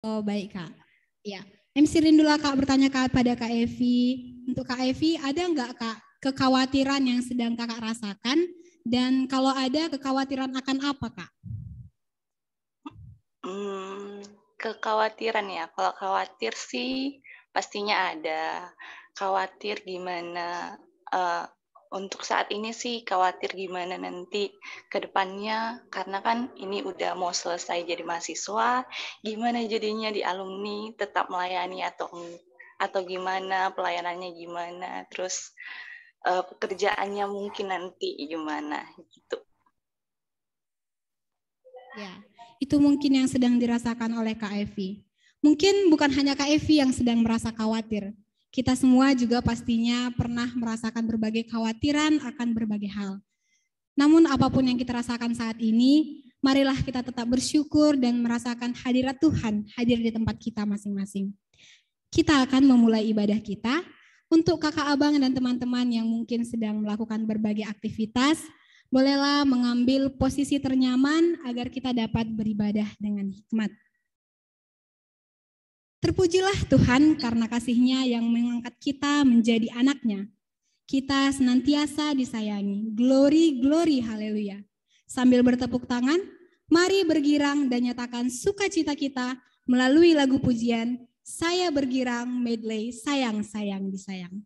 Oh baik Kak. Ya, MC Rindula Kak bertanya kepada Kak Evi. Untuk Kak Evi, ada nggak Kak kekhawatiran yang sedang Kakak rasakan? Dan kalau ada, kekhawatiran akan apa Kak? Kekhawatiran ya, kalau khawatir sih pastinya ada. Khawatir gimana, untuk saat ini sih khawatir gimana nanti ke depannya, karena kan ini udah mau selesai jadi mahasiswa, gimana jadinya di alumni, tetap melayani atau gimana, pelayanannya gimana, terus, pekerjaannya mungkin nanti gimana, gitu. Ya, itu mungkin yang sedang dirasakan oleh Kak Evi. Mungkin bukan hanya Kak Evi yang sedang merasa khawatir. Kita semua juga pastinya pernah merasakan berbagai kekhawatiran akan berbagai hal. Namun apapun yang kita rasakan saat ini, marilah kita tetap bersyukur dan merasakan hadirat Tuhan hadir di tempat kita masing-masing. Kita akan memulai ibadah kita. Untuk kakak abang dan teman-teman yang mungkin sedang melakukan berbagai aktivitas, bolehlah mengambil posisi ternyaman agar kita dapat beribadah dengan hikmat. Terpujilah Tuhan karena kasih-Nya yang mengangkat kita menjadi anak-Nya. Kita senantiasa disayangi. Glory, glory, haleluya. Sambil bertepuk tangan, mari bergirang dan nyatakan sukacita kita melalui lagu pujian Saya Bergirang medley Sayang-sayang disayang.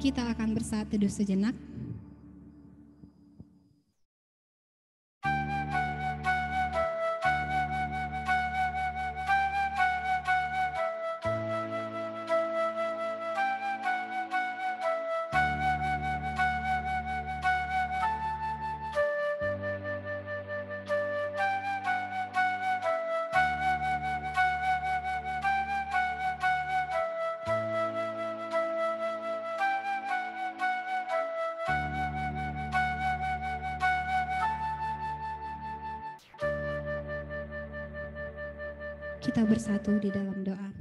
Kita akan bersaat teduh sejenak. Kita bersatu di dalam doa.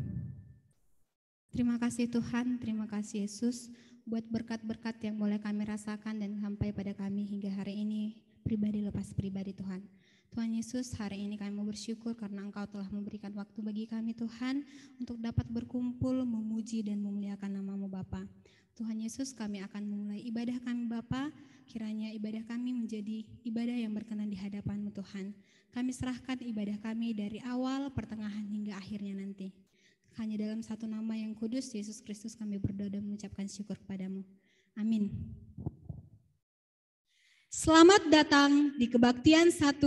Terima kasih Tuhan, terima kasih Yesus buat berkat-berkat yang boleh kami rasakan dan sampai pada kami hingga hari ini pribadi lepas pribadi Tuhan. Tuhan Yesus, hari ini kami mau bersyukur karena Engkau telah memberikan waktu bagi kami Tuhan untuk dapat berkumpul, memuji dan memuliakan nama-Mu Bapa. Tuhan Yesus, kami akan memulai ibadah kami Bapa, kiranya ibadah kami menjadi ibadah yang berkenan di hadapan-Mu Tuhan. Kami serahkan ibadah kami dari awal, pertengahan, hingga akhirnya nanti. Hanya dalam satu nama yang kudus, Yesus Kristus, kami berdoa dan mengucapkan syukur kepadamu. Amin. Selamat datang di Kebaktian 1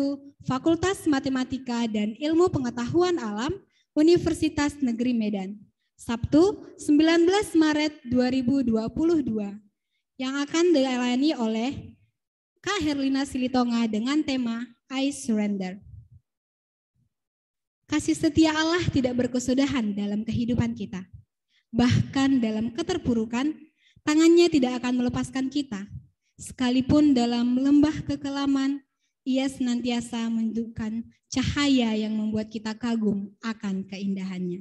Fakultas Matematika dan Ilmu Pengetahuan Alam Universitas Negeri Medan. Sabtu 19 Maret 2022 yang akan dilayani oleh Kak Herlina Silitonga dengan tema I Surrender. Kasih setia Allah tidak berkesudahan dalam kehidupan kita. Bahkan dalam keterpurukan, tangannya tidak akan melepaskan kita. Sekalipun dalam lembah kekelaman, Ia senantiasa menunjukkan cahaya yang membuat kita kagum akan keindahannya.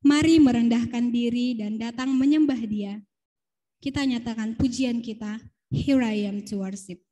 Mari merendahkan diri dan datang menyembah Dia. Kita nyatakan pujian kita, Here I Am to Worship.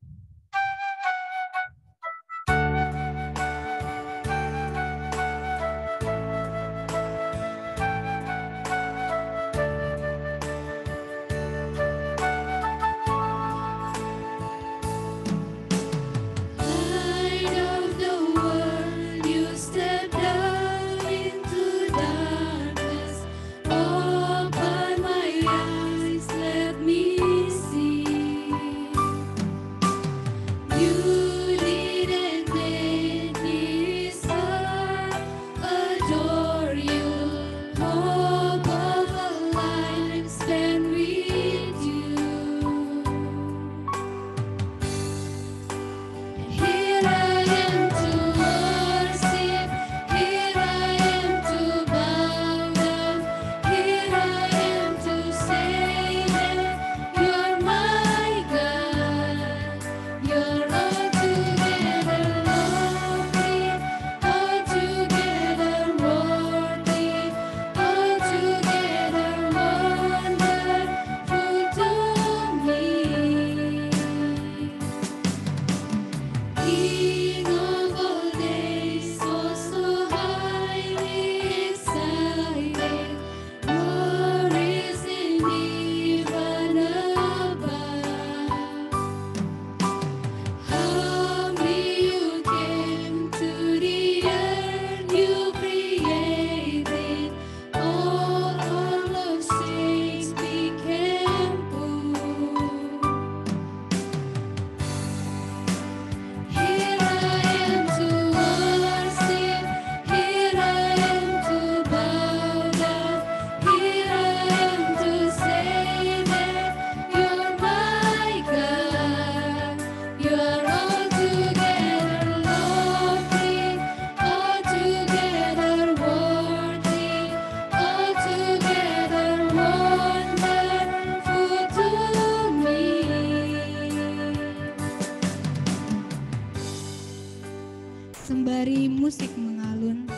Sembari musik mengalun,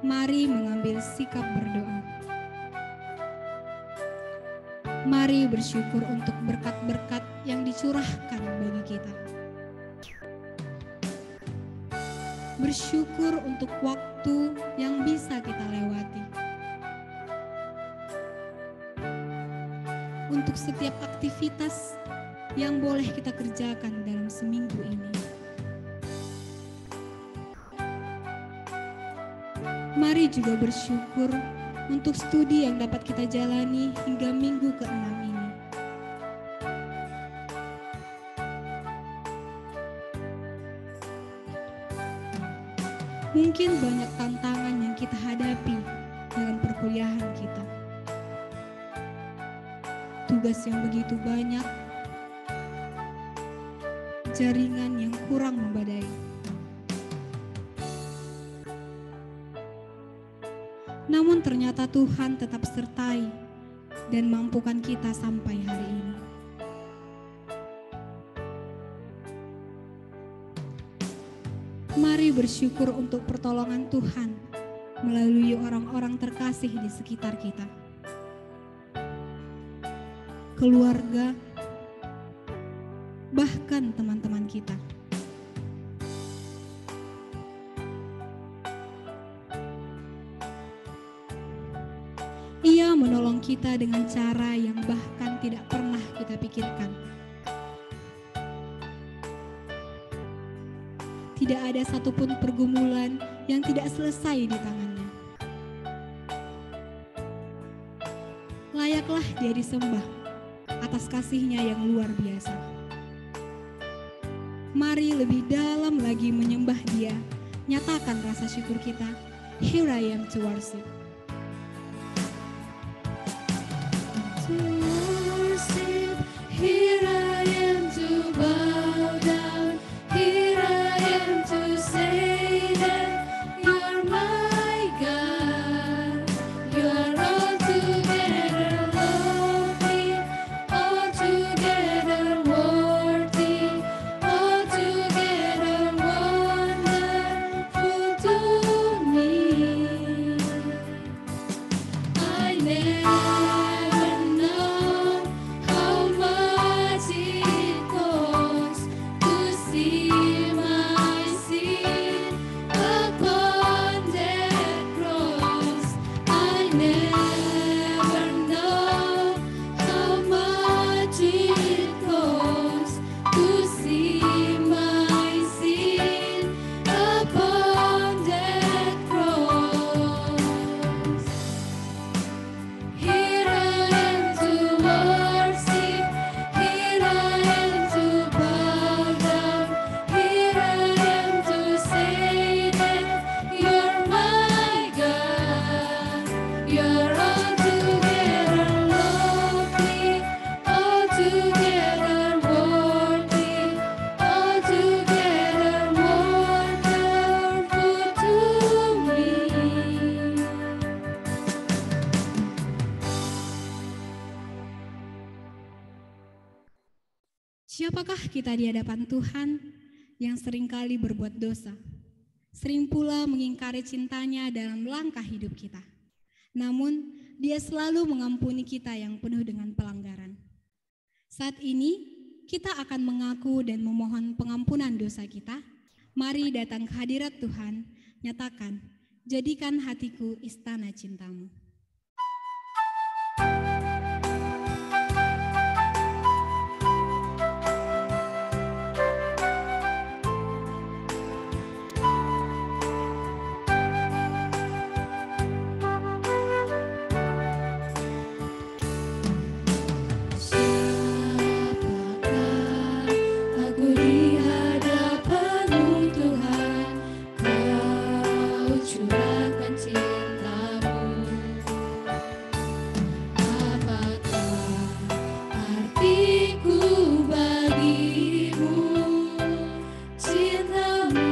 mari mengambil sikap berdoa. Mari bersyukur untuk berkat-berkat yang dicurahkan bagi kita. Bersyukur untuk waktu yang bisa kita lewati. Untuk setiap aktivitas yang boleh kita kerjakan dalam seminggu ini. Mari juga bersyukur untuk studi yang dapat kita jalani hingga minggu ke-6 ini. Mungkin banyak tantangan yang kita hadapi dalam perkuliahan kita. Tugas yang begitu banyak, jaringan yang kurang memadai. Namun ternyata Tuhan tetap sertai dan mampukan kita sampai hari ini. Mari bersyukur untuk pertolongan Tuhan melalui orang-orang terkasih di sekitar kita. Keluarga, bahkan teman-teman kita. Ia menolong kita dengan cara yang bahkan tidak pernah kita pikirkan. tidak ada satupun pergumulan yang tidak selesai di tangannya. Layaklah Dia disembah atas kasih-Nya yang luar biasa. Mari lebih dalam lagi menyembah Dia, nyatakan rasa syukur kita. Here I am to worship. To worship, here I am to bow down, here I am to say that you're my God, you're altogether lovely, altogether worthy, altogether wonderful to me. I never know how much it costs to see my sin upon that cross. I never know how much it costs to see my sin upon that cross. Here I am to worship, here I am to bow down, here I am to say that you're my God, you're altogether lovely, altogether worthy, altogether wonderful to me. Siapakah kita di hadapan Tuhan yang seringkali berbuat dosa, sering pula mengingkari cintanya dalam langkah hidup kita. Namun, Dia selalu mengampuni kita yang penuh dengan pelanggaran. Saat ini, kita akan mengaku dan memohon pengampunan dosa kita. Mari datang ke hadirat Tuhan, nyatakan, jadikan hatiku istana cintamu. Siapakah aku di hadapan-Mu Tuhan, Kau curahkan cinta-Mu. Apakah artiku bagimu, cinta-Mu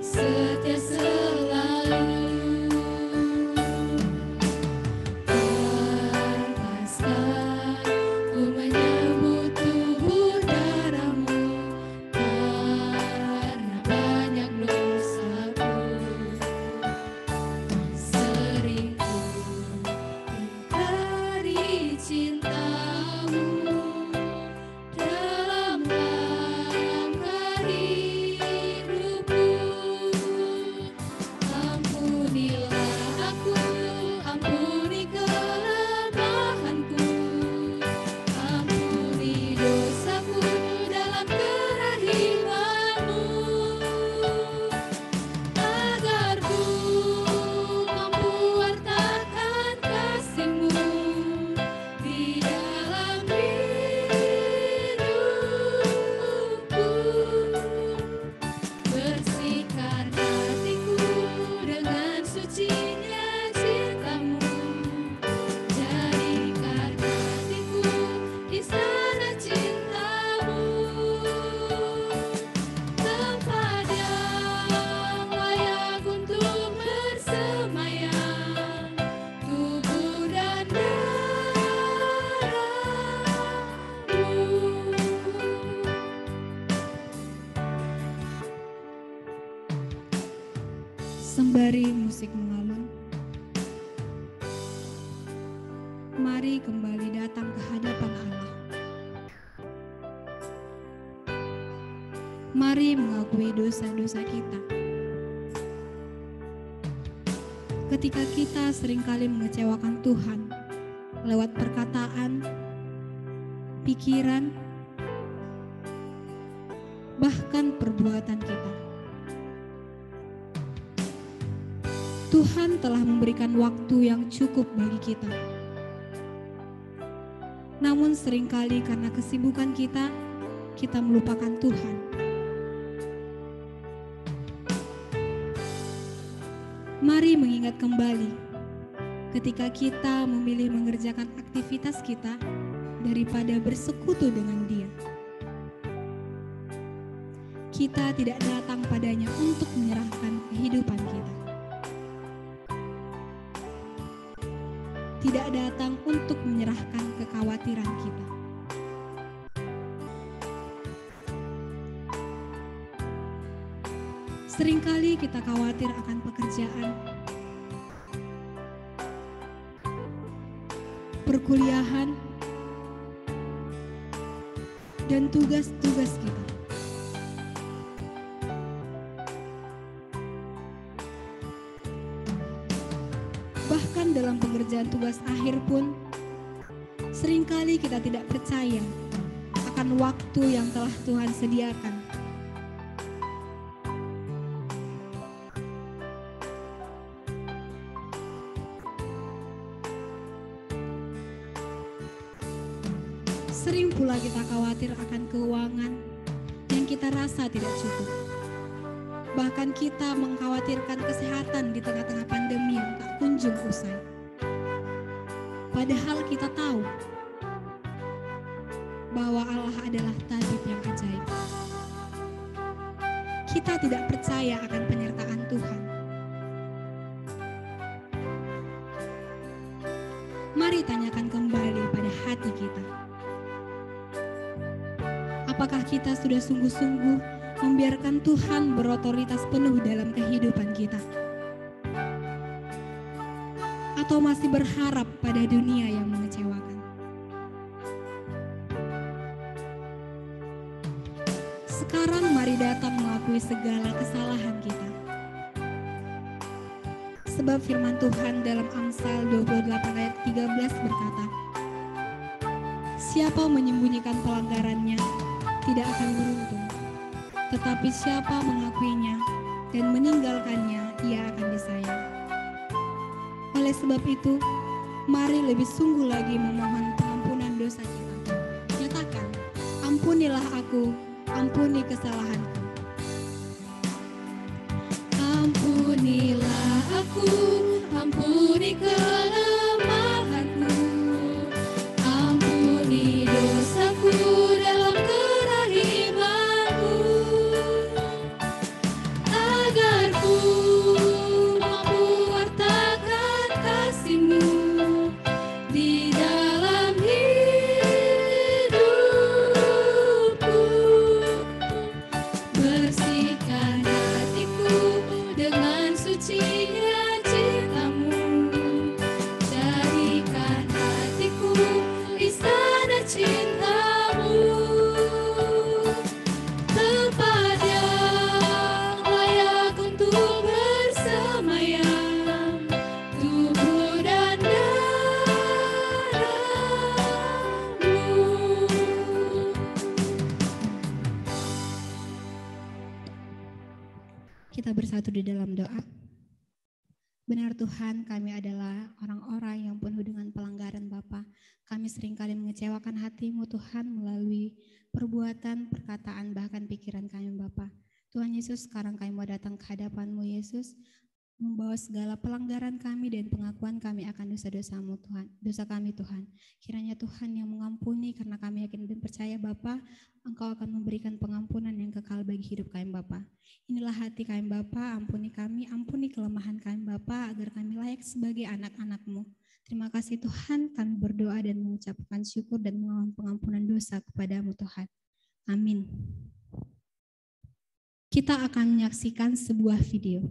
setia selalu. Pantaskah ku menyambut tubuh darah-Mu, karena banyak dosaku. Sering ku ingkari cinta-Mu dalam langkah hidupku. Ampunilah aku, ampuni kelemahanku, ampuni dosaku dalam kerahiman-Mu, agar ku mampu wartakan kasih-Mu di dalam hidupku. Bersihkan hatiku dengan sucinya cinta-Mu, jadikan hatiku istana cinta-Mu, tempat yang layak untuk bersemayam tubuh dan darah-Mu. Sembari musik mengalun, mari kembali datang ke hadapan Allah. Mari mengakui dosa-dosa kita. Ketika kita seringkali mengecewakan Tuhan lewat perkataan, pikiran, bahkan perbuatan kita. Tuhan telah memberikan waktu yang cukup bagi kita. Namun seringkali karena kesibukan kita melupakan Tuhan. Mari mengingat kembali ketika kita memilih mengerjakan aktivitas kita daripada bersekutu dengan Dia. Kita tidak datang padanya untuk menyerahkan kehidupan kita. Tidak datang untuk menyerahkan kekhawatiran kita. Seringkali kita khawatir akan pekerjaan, perkuliahan, dan tugas-tugas kita. Bahkan dalam pengerjaan tugas akhir pun, seringkali kita tidak percaya akan waktu yang telah Tuhan sediakan. Sering pula kita khawatir akan keuangan yang kita rasa tidak cukup. Bahkan kita mengkhawatirkan kesehatan di tengah-tengah pandemi yang tak kunjung usai. Padahal kita tahu bahwa Allah adalah tabib yang ajaib. Kita tidak percaya akan penyertaan Tuhan. Mari tanyakan kembali pada hati kita. Apakah kita sudah sungguh-sungguh membiarkan Tuhan berotoritas penuh dalam kehidupan kita? Atau masih berharap pada dunia yang mengecewakan? Sekarang mari datang mengakui segala kesalahan kita. Sebab firman Tuhan dalam Amsal 28 ayat 13 berkata, siapa menyembunyikan pelanggarannya tidak akan beruntung, tetapi siapa mengakuinya dan meninggalkannya, ia akan disayang. Oleh sebab itu, mari lebih sungguh lagi memohon pengampunan dosa kita. Nyatakan, ampunilah aku, ampuni kesalahanku. Ampunilah aku, ampuni kelemahanku, ampuni dosaku dalam kerahimanku, agar ku mampu wartakan kasih-Mu di dalam hidupku. Bersihkan hatiku dengan sucinya cinta-Mu, jadikan hatiku istana cinta-Mu, tempat yang layak untuk bersemayam, tubuh dan darah-Mu. Kita bersatu di dalam doa. Benar Tuhan, kami adalah orang-orang yang penuh dengan pelanggaran Bapa. Kami seringkali mengecewakan hati-Mu Tuhan melalui perbuatan, perkataan, bahkan pikiran kami Bapa. Tuhan Yesus, sekarang kami mau datang ke hadapan-Mu Yesus, membawa segala pelanggaran kami dan pengakuan kami akan dosa-dosa-Mu Tuhan, dosa kami Tuhan. Kiranya Tuhan yang mengampuni, karena kami yakin dan percaya Bapa, Engkau akan memberikan pengampunan yang kekal bagi hidup kami Bapa. Inilah hati kami Bapa, ampuni kami, ampuni kelemahan kami Bapa, agar kami layak sebagai anak-anak-Mu. Terima kasih Tuhan, kami berdoa dan mengucapkan syukur dan memohon pengampunan dosa kepada-Mu Tuhan. Amin. Kita akan menyaksikan sebuah video.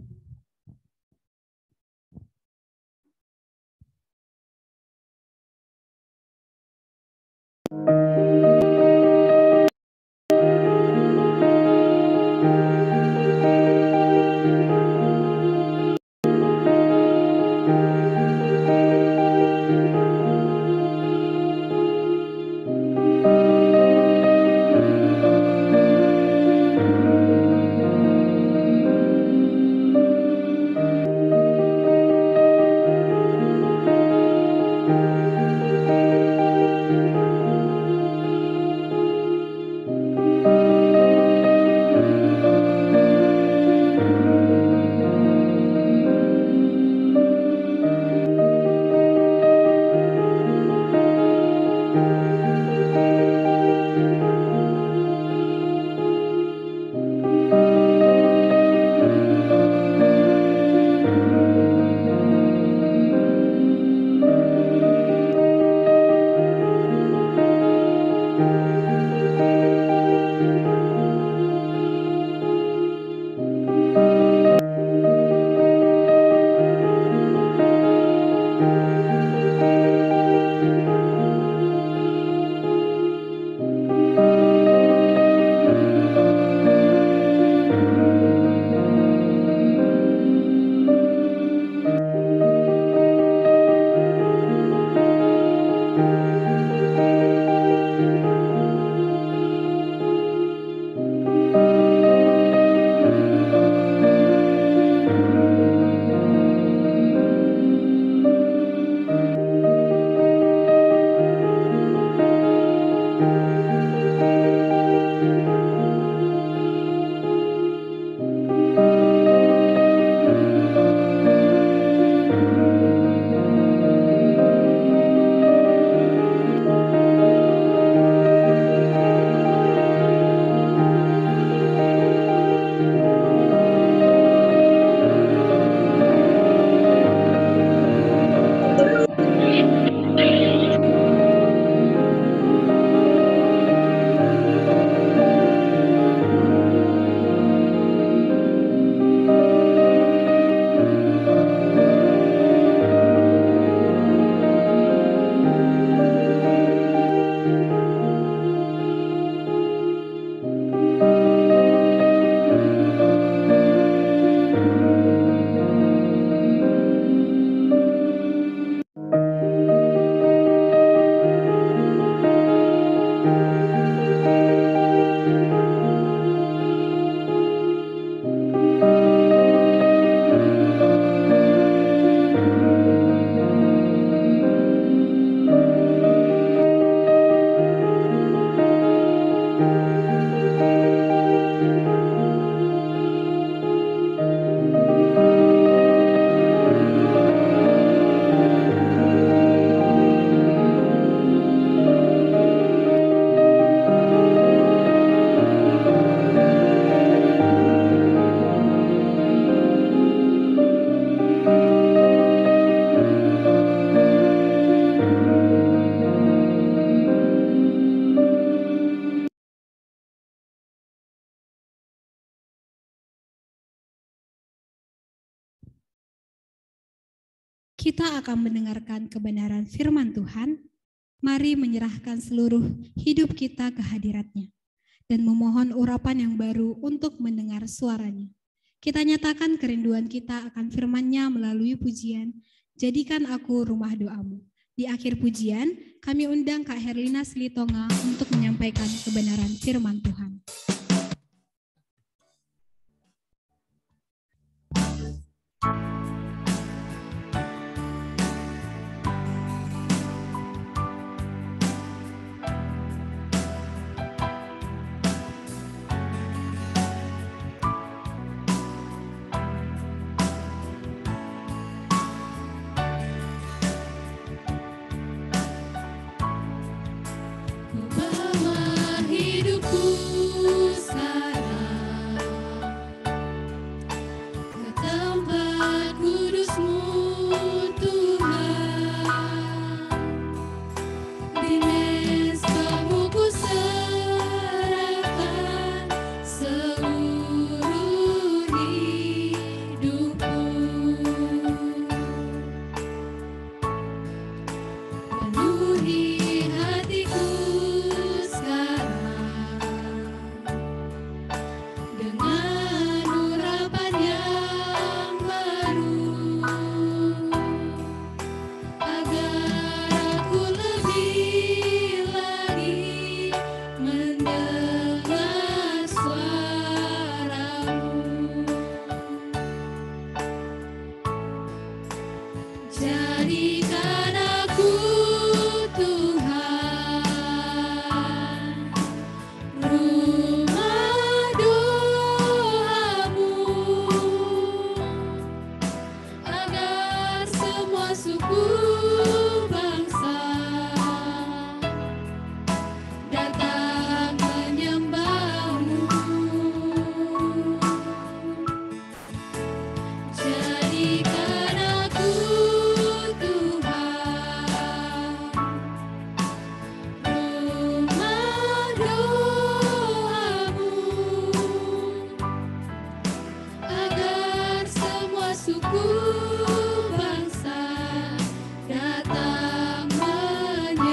kita akan mendengarkan kebenaran firman Tuhan. Mari menyerahkan seluruh hidup kita ke hadirat-Nya dan memohon urapan yang baru untuk mendengar suara-Nya. Kita nyatakan kerinduan kita akan firman-Nya melalui pujian, "Jadikan aku rumah doamu." Di akhir pujian, kami undang Kak Herlina Silitonga untuk menyampaikan kebenaran firman Tuhan. Bawa hidupku sekarang ke tempat kudus-Mu, Tuhan. Di mezbamu ku serahkan seluruh hidupku. Penuhi hatiku sekarang dengan urapan yang baru, agar aku lebih lagi mendengar suara-Mu. Jadikan aku, Tuhan, rumah doa-Mu, agar semua suku bangsa datang menyembah-Mu. Jadikan aku, Tuhan, rumah doa-Mu, agar semua suku bangsa datang menyembah-Mu.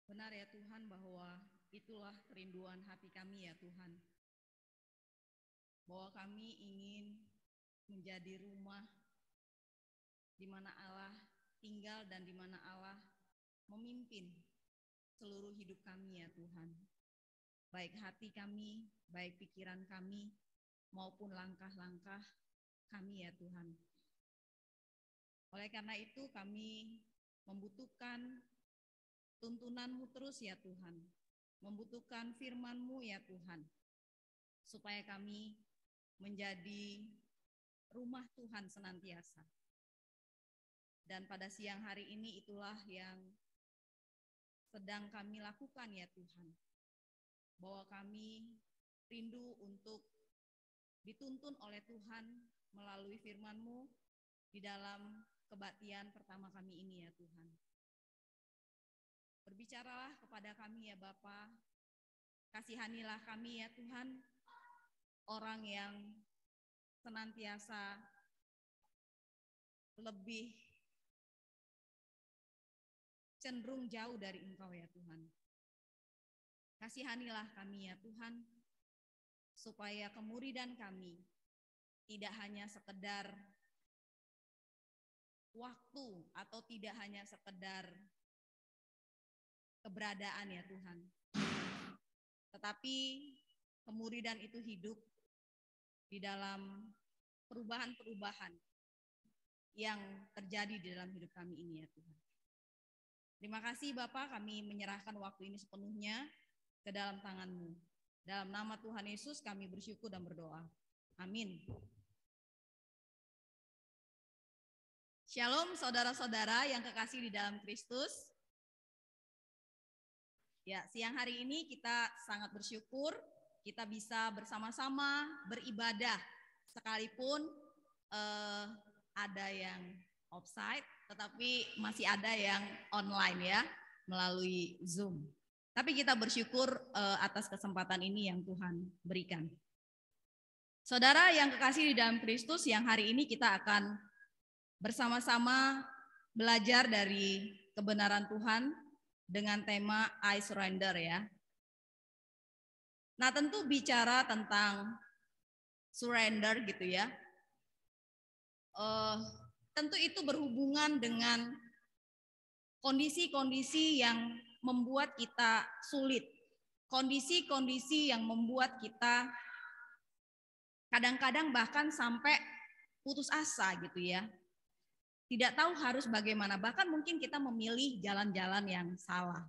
Benar ya Tuhan, bahwa itulah kerinduan hati kami ya Tuhan. Bahwa kami ingin menjadi rumah di mana Allah tinggal dan di mana Allah memimpin seluruh hidup kami ya Tuhan. Baik hati kami, baik pikiran kami, maupun langkah-langkah kami ya Tuhan. Oleh karena itu kami membutuhkan tuntunan-Mu terus ya Tuhan, membutuhkan firman-Mu ya Tuhan, supaya kami menjadi rumah Tuhan senantiasa. Dan pada siang hari ini itulah yang sedang kami lakukan ya Tuhan, bahwa kami rindu untuk dituntun oleh Tuhan melalui firman-Mu di dalam kebaktian pertama kami ini ya Tuhan. Berbicaralah kepada kami ya Bapa, kasihanilah kami ya Tuhan, orang yang senantiasa lebih cenderung jauh dari Engkau ya Tuhan. Kasihanilah kami ya Tuhan, supaya kemuridan kami tidak hanya sekedar waktu atau tidak hanya sekedar keberadaan ya Tuhan, tetapi kemuridan itu hidup di dalam perubahan-perubahan yang terjadi di dalam hidup kami ini ya Tuhan. Terima kasih Bapak, kami menyerahkan waktu ini sepenuhnya ke dalam tangan-Mu. Dalam nama Tuhan Yesus kami bersyukur dan berdoa. Amin. Shalom saudara-saudara yang kekasih di dalam Kristus. Ya, siang hari ini kita sangat bersyukur kita bisa bersama-sama beribadah sekalipun ada yang offsite, tetapi masih ada yang online ya melalui Zoom. Tapi kita bersyukur atas kesempatan ini yang Tuhan berikan. Saudara yang kekasih di dalam Kristus, yang hari ini kita akan bersama-sama belajar dari kebenaran Tuhan dengan tema I Surrender ya. Nah, tentu bicara tentang surrender gitu ya. Tentu itu berhubungan dengan kondisi-kondisi yang membuat kita sulit. Kondisi-kondisi yang membuat kita kadang-kadang bahkan sampai putus asa gitu ya. Tidak tahu harus bagaimana, bahkan mungkin kita memilih jalan-jalan yang salah.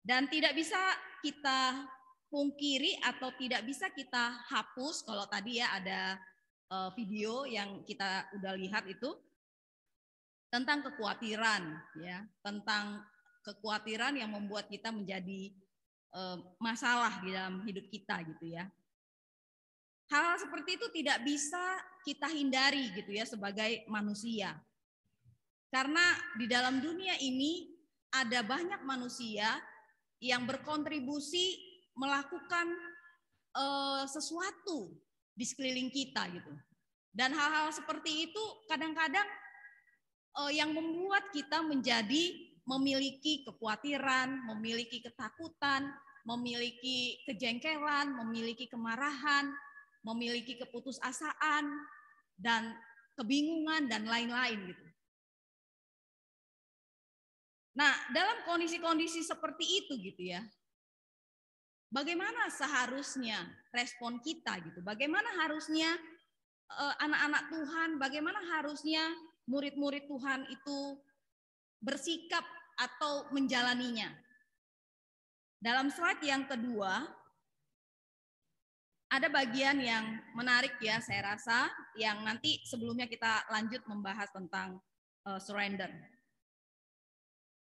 Dan tidak bisa kita pungkiri atau tidak bisa kita hapus, kalau tadi ya ada video yang kita udah lihat itu, tentang kekhawatiran, ya, tentang kekhawatiran yang membuat kita menjadi masalah di dalam hidup kita gitu ya. Hal-hal seperti itu tidak bisa kita hindari gitu ya sebagai manusia. Karena di dalam dunia ini ada banyak manusia yang berkontribusi melakukan sesuatu di sekeliling kita gitu. Dan hal-hal seperti itu kadang-kadang yang membuat kita menjadi memiliki kekhawatiran, memiliki ketakutan, memiliki kejengkelan, memiliki kemarahan, memiliki keputusasaan dan kebingungan dan lain-lain gitu. Nah, dalam kondisi-kondisi seperti itu gitu ya, bagaimana seharusnya respon kita gitu? Bagaimana harusnya anak-anak Tuhan, bagaimana harusnya murid-murid Tuhan itu bersikap atau menjalaninya? Dalam slide yang kedua, ada bagian yang menarik ya saya rasa, yang nanti sebelumnya kita lanjut membahas tentang surrender.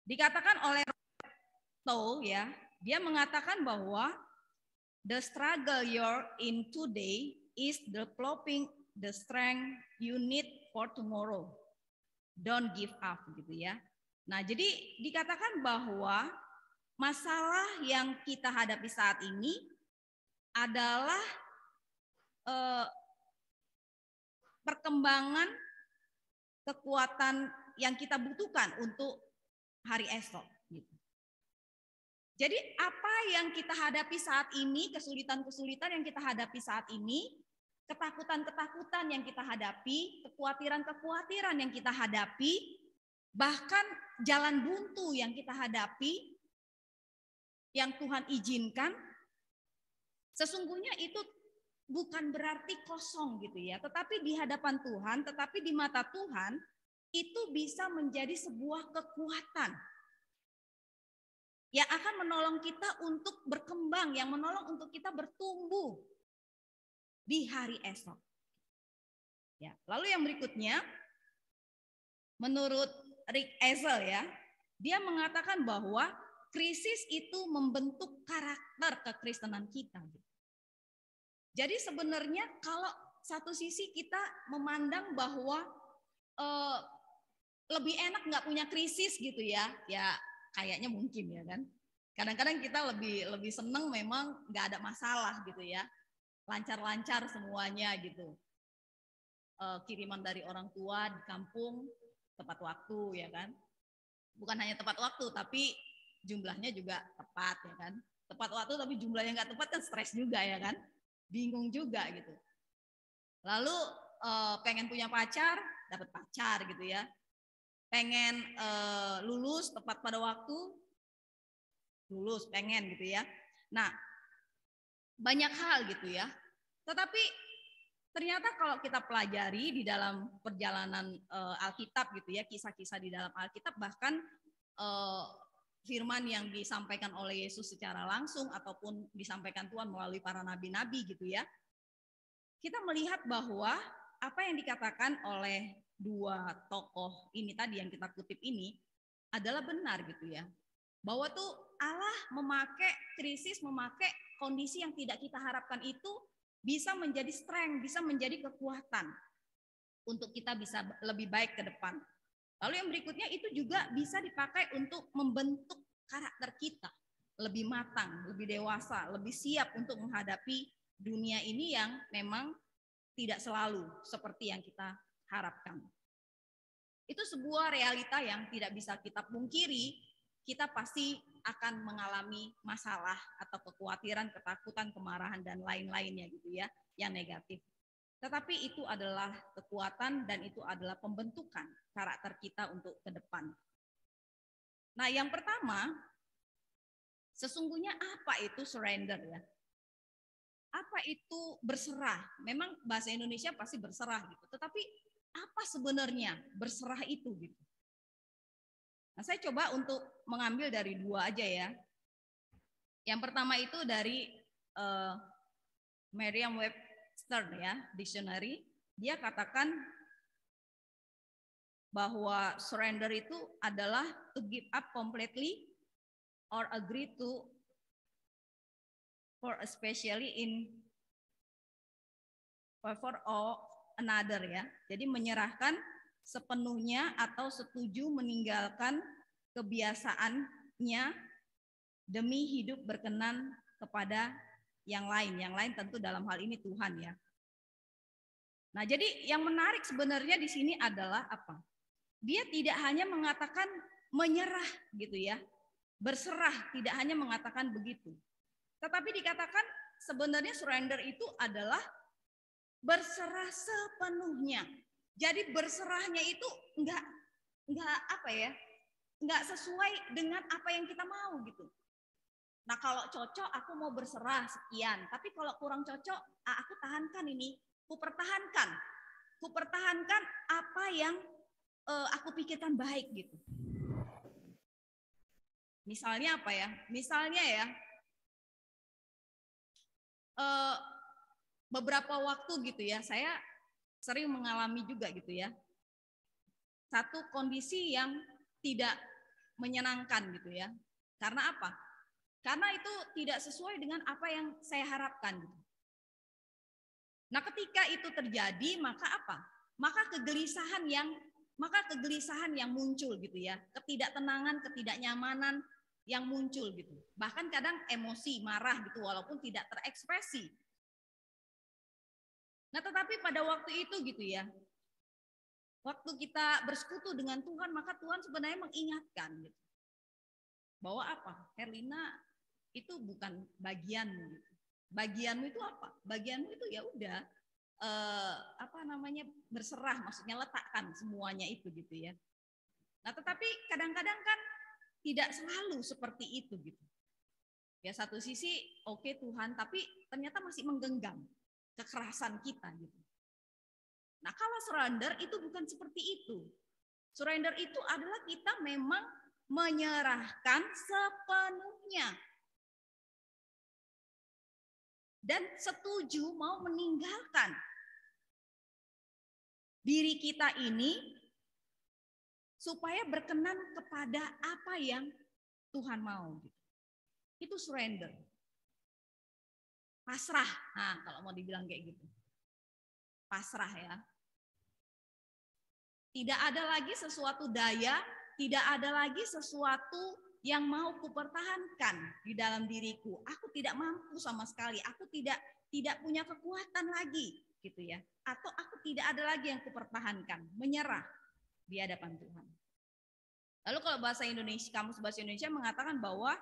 Dikatakan oleh Roberto ya, dia mengatakan bahwa the struggle you're in today is developing the strength you need for tomorrow. Don't give up gitu ya. Nah, jadi dikatakan bahwa masalah yang kita hadapi saat ini adalah perkembangan kekuatan yang kita butuhkan untuk hari esok. Gitu. Jadi apa yang kita hadapi saat ini, kesulitan-kesulitan yang kita hadapi saat ini, ketakutan-ketakutan yang kita hadapi, kekhawatiran-kekhawatiran yang kita hadapi, bahkan jalan buntu yang kita hadapi, yang Tuhan izinkan, sesungguhnya itu bukan berarti kosong gitu ya, tetapi di hadapan Tuhan, tetapi di mata Tuhan itu bisa menjadi sebuah kekuatan yang akan menolong kita untuk berkembang, yang menolong untuk kita bertumbuh di hari esok. Ya, lalu yang berikutnya, menurut Rick Ezel ya, dia mengatakan bahwa krisis itu membentuk karakter kekristenan kita. Jadi sebenarnya kalau satu sisi kita memandang bahwa lebih enak nggak punya krisis gitu ya, ya kayaknya mungkin ya kan. Kadang-kadang kita lebih seneng memang nggak ada masalah gitu ya, lancar-lancar semuanya gitu. Kiriman dari orang tua di kampung tepat waktu ya kan. Bukan hanya tepat waktu, tapi jumlahnya juga tepat ya kan. Tepat waktu tapi jumlahnya nggak tepat kan stres juga ya kan. Bingung juga gitu. Lalu pengen punya pacar, dapat pacar gitu ya. Pengen lulus tepat pada waktu, lulus, pengen gitu ya. Nah, banyak hal gitu ya. Tetapi ternyata kalau kita pelajari di dalam perjalanan Alkitab gitu ya, kisah-kisah di dalam Alkitab, bahkan firman yang disampaikan oleh Yesus secara langsung ataupun disampaikan Tuhan melalui para nabi-nabi gitu ya. Kita melihat bahwa apa yang dikatakan oleh dua tokoh ini tadi yang kita kutip ini adalah benar gitu ya. Bahwa tuh Allah memakai krisis, memakai kondisi yang tidak kita harapkan itu bisa menjadi strength, bisa menjadi kekuatan untuk kita bisa lebih baik ke depan. Lalu yang berikutnya itu juga bisa dipakai untuk membentuk karakter kita lebih matang, lebih dewasa, lebih siap untuk menghadapi dunia ini yang memang tidak selalu seperti yang kita harapkan. Itu sebuah realita yang tidak bisa kita pungkiri, kita pasti akan mengalami masalah atau kekhawatiran, ketakutan, kemarahan, dan lain-lainnya gitu ya, yang negatif. Tetapi itu adalah kekuatan dan itu adalah pembentukan karakter kita untuk ke depan. Nah, yang pertama, sesungguhnya apa itu surrender ya? Apa itu berserah? Memang bahasa Indonesia pasti berserah gitu. Tetapi apa sebenarnya berserah itu gitu? Nah, saya coba untuk mengambil dari dua aja ya. Yang pertama itu dari Merriam-Webster ya, dictionary. Dia katakan bahwa surrender itu adalah to give up completely or agree to for especially in favor of another ya. Jadi menyerahkan sepenuhnya atau setuju meninggalkan kebiasaannya demi hidup berkenan kepada yang lain. Yang lain tentu dalam hal ini Tuhan ya. Nah, jadi yang menarik sebenarnya di sini adalah apa? Dia tidak hanya mengatakan menyerah gitu ya. Berserah, tidak hanya mengatakan begitu. Tetapi dikatakan sebenarnya surrender itu adalah berserah sepenuhnya. Jadi berserahnya itu enggak apa ya? Enggak sesuai dengan apa yang kita mau gitu. Nah, kalau cocok aku mau berserah sekian, tapi kalau kurang cocok, aku tahankan ini, ku pertahankan apa yang aku pikirkan baik gitu. Misalnya apa ya? Misalnya ya, beberapa waktu gitu ya, saya sering mengalami juga gitu ya. Satu kondisi yang tidak menyenangkan gitu ya. Karena apa? Karena itu tidak sesuai dengan apa yang saya harapkan gitu. Nah, ketika itu terjadi, maka apa? Maka kegelisahan yang muncul gitu ya. Ketidaktenangan, ketidaknyamanan yang muncul gitu. Bahkan kadang emosi, marah gitu walaupun tidak terekspresi. Nah, tetapi pada waktu itu gitu ya. Waktu kita bersekutu dengan Tuhan, maka Tuhan sebenarnya mengingatkan gitu. Bahwa apa? Herlina, itu bukan bagianmu gitu. Bagianmu itu apa? Bagianmu itu ya udah berserah, maksudnya letakkan semuanya itu gitu ya. Nah, tetapi kadang-kadang kan tidak selalu seperti itu gitu. Ya satu sisi oke Tuhan, tapi ternyata masih menggenggam kekerasan kita gitu. Nah, kalau surrender itu bukan seperti itu. Surrender itu adalah kita memang menyerahkan sepenuhnya. Dan setuju mau meninggalkan diri kita ini supaya berkenan kepada apa yang Tuhan mau. Itu surrender. Pasrah. Nah, kalau mau dibilang kayak gitu. Pasrah ya. Tidak ada lagi sesuatu daya, tidak ada lagi sesuatu yang mau kupertahankan di dalam diriku. Aku tidak mampu sama sekali. Aku tidak punya kekuatan lagi, gitu ya. Atau aku tidak ada lagi yang kupertahankan, menyerah di hadapan Tuhan. Lalu kalau bahasa Indonesia, kamus bahasa Indonesia mengatakan bahwa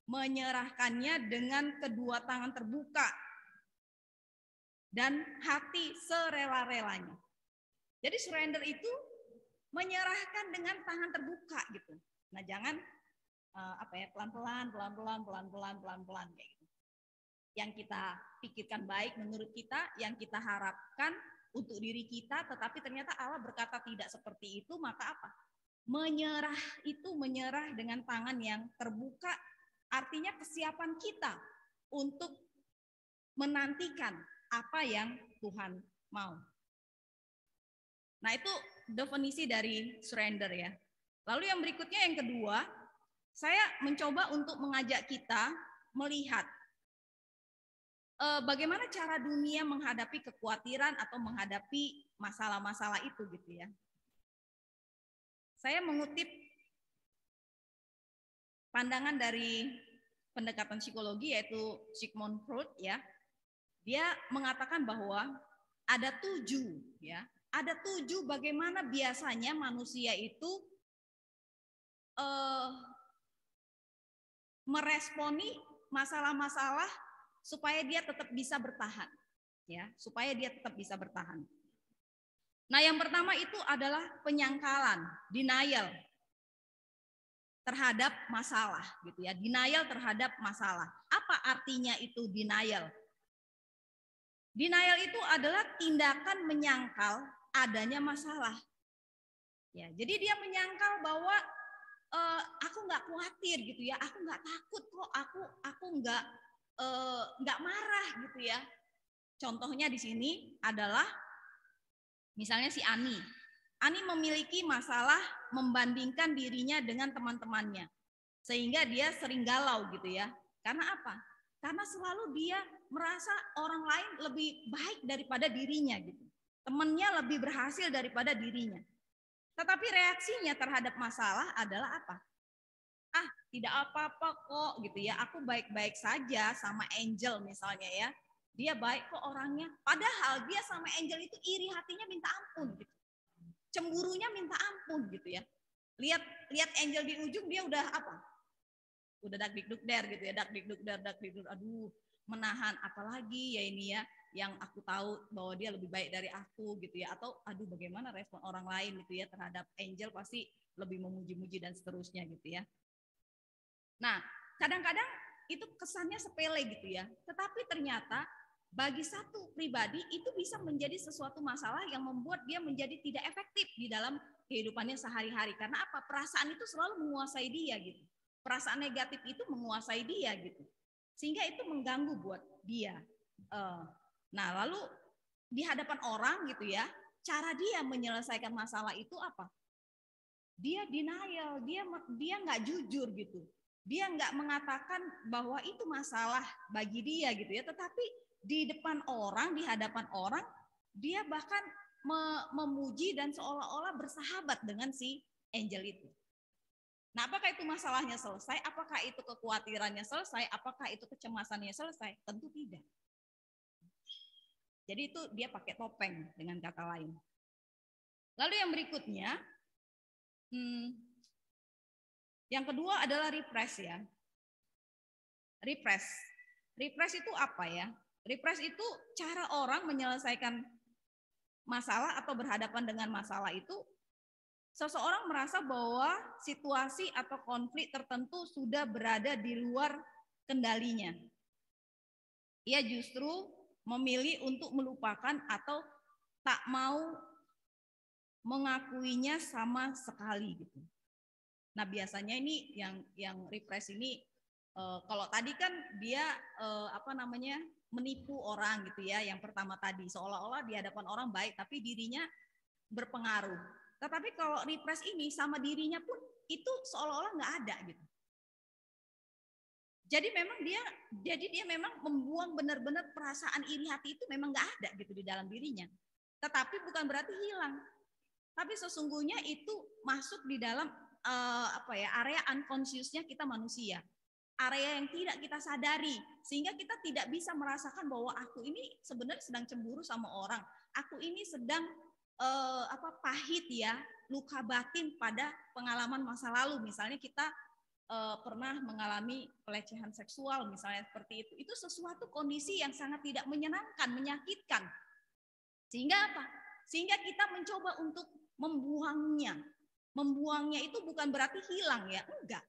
menyerahkannya dengan kedua tangan terbuka dan hati serela-relanya. Jadi surrender itu menyerahkan dengan tangan terbuka gitu. Nah, jangan pelan-pelan kayak gitu. Yang kita pikirkan baik menurut kita, yang kita harapkan untuk diri kita, tetapi ternyata Allah berkata tidak seperti itu, maka apa? Menyerah itu menyerah dengan tangan yang terbuka, artinya kesiapan kita untuk menantikan apa yang Tuhan mau. Nah, itu definisi dari surrender ya. Lalu yang berikutnya yang kedua, saya mencoba untuk mengajak kita melihat bagaimana cara dunia menghadapi kekhawatiran atau menghadapi masalah-masalah itu gitu ya. Saya mengutip pandangan dari pendekatan psikologi yaitu Sigmund Freud ya. Dia mengatakan bahwa ada 7 ya. Ada 7 bagaimana biasanya manusia itu meresponi masalah-masalah supaya dia tetap bisa bertahan ya, supaya dia tetap bisa bertahan. Nah, yang pertama itu adalah penyangkalan, denial terhadap masalah gitu ya. Denial terhadap masalah. Apa artinya itu denial? Denial itu adalah tindakan menyangkal adanya masalah. Ya, jadi dia menyangkal bahwa aku nggak khawatir gitu ya, aku nggak takut kok, aku nggak marah gitu ya. Contohnya di sini adalah misalnya si Ani. Ani memiliki masalah membandingkan dirinya dengan teman-temannya. Sehingga dia sering galau gitu ya. Karena apa? Karena selalu dia merasa orang lain lebih baik daripada dirinya gitu. Temannya lebih berhasil daripada dirinya. Tetapi reaksinya terhadap masalah adalah apa? Ah, tidak apa-apa kok gitu ya. Aku baik-baik saja sama Angel misalnya ya. Dia baik kok orangnya. Padahal dia sama Angel itu iri hatinya minta ampun gitu. Cemburunya minta ampun gitu ya. Lihat Angel di ujung dia udah apa? Udah dak-dik-duk-der gitu ya. Dak-dik-duk-der, dak-dik-duk. Aduh, menahan apalagi ya ini ya. Yang aku tahu bahwa dia lebih baik dari aku gitu ya. Atau aduh bagaimana respon orang lain gitu ya terhadap Angel, pasti lebih memuji-muji dan seterusnya gitu ya. Nah, kadang-kadang itu kesannya sepele gitu ya. Tetapi ternyata bagi satu pribadi itu bisa menjadi sesuatu masalah yang membuat dia menjadi tidak efektif di dalam kehidupannya sehari-hari. Karena apa? Perasaan itu selalu menguasai dia gitu. Perasaan negatif itu menguasai dia gitu. Sehingga itu mengganggu buat dia. Nah, lalu di hadapan orang gitu ya, cara dia menyelesaikan masalah itu apa? Dia denial, dia nggak jujur gitu. Dia nggak mengatakan bahwa itu masalah bagi dia gitu ya, tetapi di depan orang, di hadapan orang, dia bahkan memuji dan seolah-olah bersahabat dengan si Angel itu. Nah, apakah itu masalahnya selesai? Apakah itu kekhawatirannya selesai? Apakah itu kecemasannya selesai? Tentu tidak. Jadi itu dia pakai topeng dengan kata lain. Lalu yang berikutnya, yang kedua adalah repress ya. Repress itu apa ya? Repress itu cara orang menyelesaikan masalah atau berhadapan dengan masalah itu. Seseorang merasa bahwa situasi atau konflik tertentu sudah berada di luar kendalinya. Ia justru memilih untuk melupakan atau tak mau mengakuinya sama sekali gitu. Nah, biasanya ini yang repress ini kalau tadi kan dia menipu orang gitu ya. Yang pertama tadi seolah-olah di hadapan orang baik tapi dirinya berpengaruh. Tetapi kalau repress ini sama dirinya pun itu seolah-olah nggak ada gitu. Jadi dia memang membuang benar-benar perasaan iri hati itu memang nggak ada gitu di dalam dirinya. Tetapi bukan berarti hilang. Tapi sesungguhnya itu masuk di dalam area unconsciousnya kita manusia. Area yang tidak kita sadari, sehingga kita tidak bisa merasakan bahwa aku ini sebenarnya sedang cemburu sama orang. Aku ini sedang pahit ya, luka batin pada pengalaman masa lalu. Misalnya kita pernah mengalami pelecehan seksual misalnya seperti itu. Itu sesuatu kondisi yang sangat tidak menyenangkan, menyakitkan. Sehingga apa? Sehingga kita mencoba untuk membuangnya. Membuangnya itu bukan berarti hilang ya, enggak.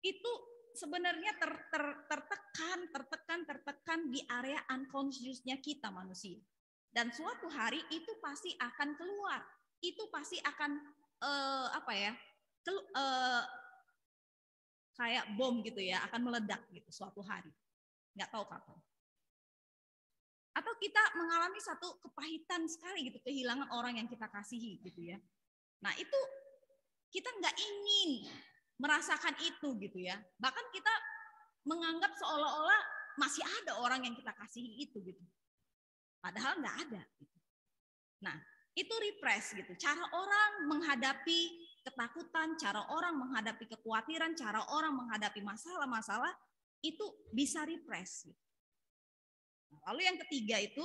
Itu sebenarnya tertekan di area unconsciousnya kita manusia. Dan suatu hari itu pasti akan keluar. Itu pasti akan apa ya, kayak bom gitu ya, akan meledak gitu suatu hari, nggak tahu kapan. Atau kita mengalami satu kepahitan sekali gitu, kehilangan orang yang kita kasihi gitu ya. Nah itu kita nggak ingin merasakan itu gitu ya. Bahkan kita menganggap seolah-olah masih ada orang yang kita kasihi itu gitu. Padahal nggak ada. Gitu. Nah itu repress gitu. Cara orang menghadapi ketakutan, cara orang menghadapi kekhawatiran, cara orang menghadapi masalah-masalah itu bisa repress. Gitu. Lalu yang ketiga itu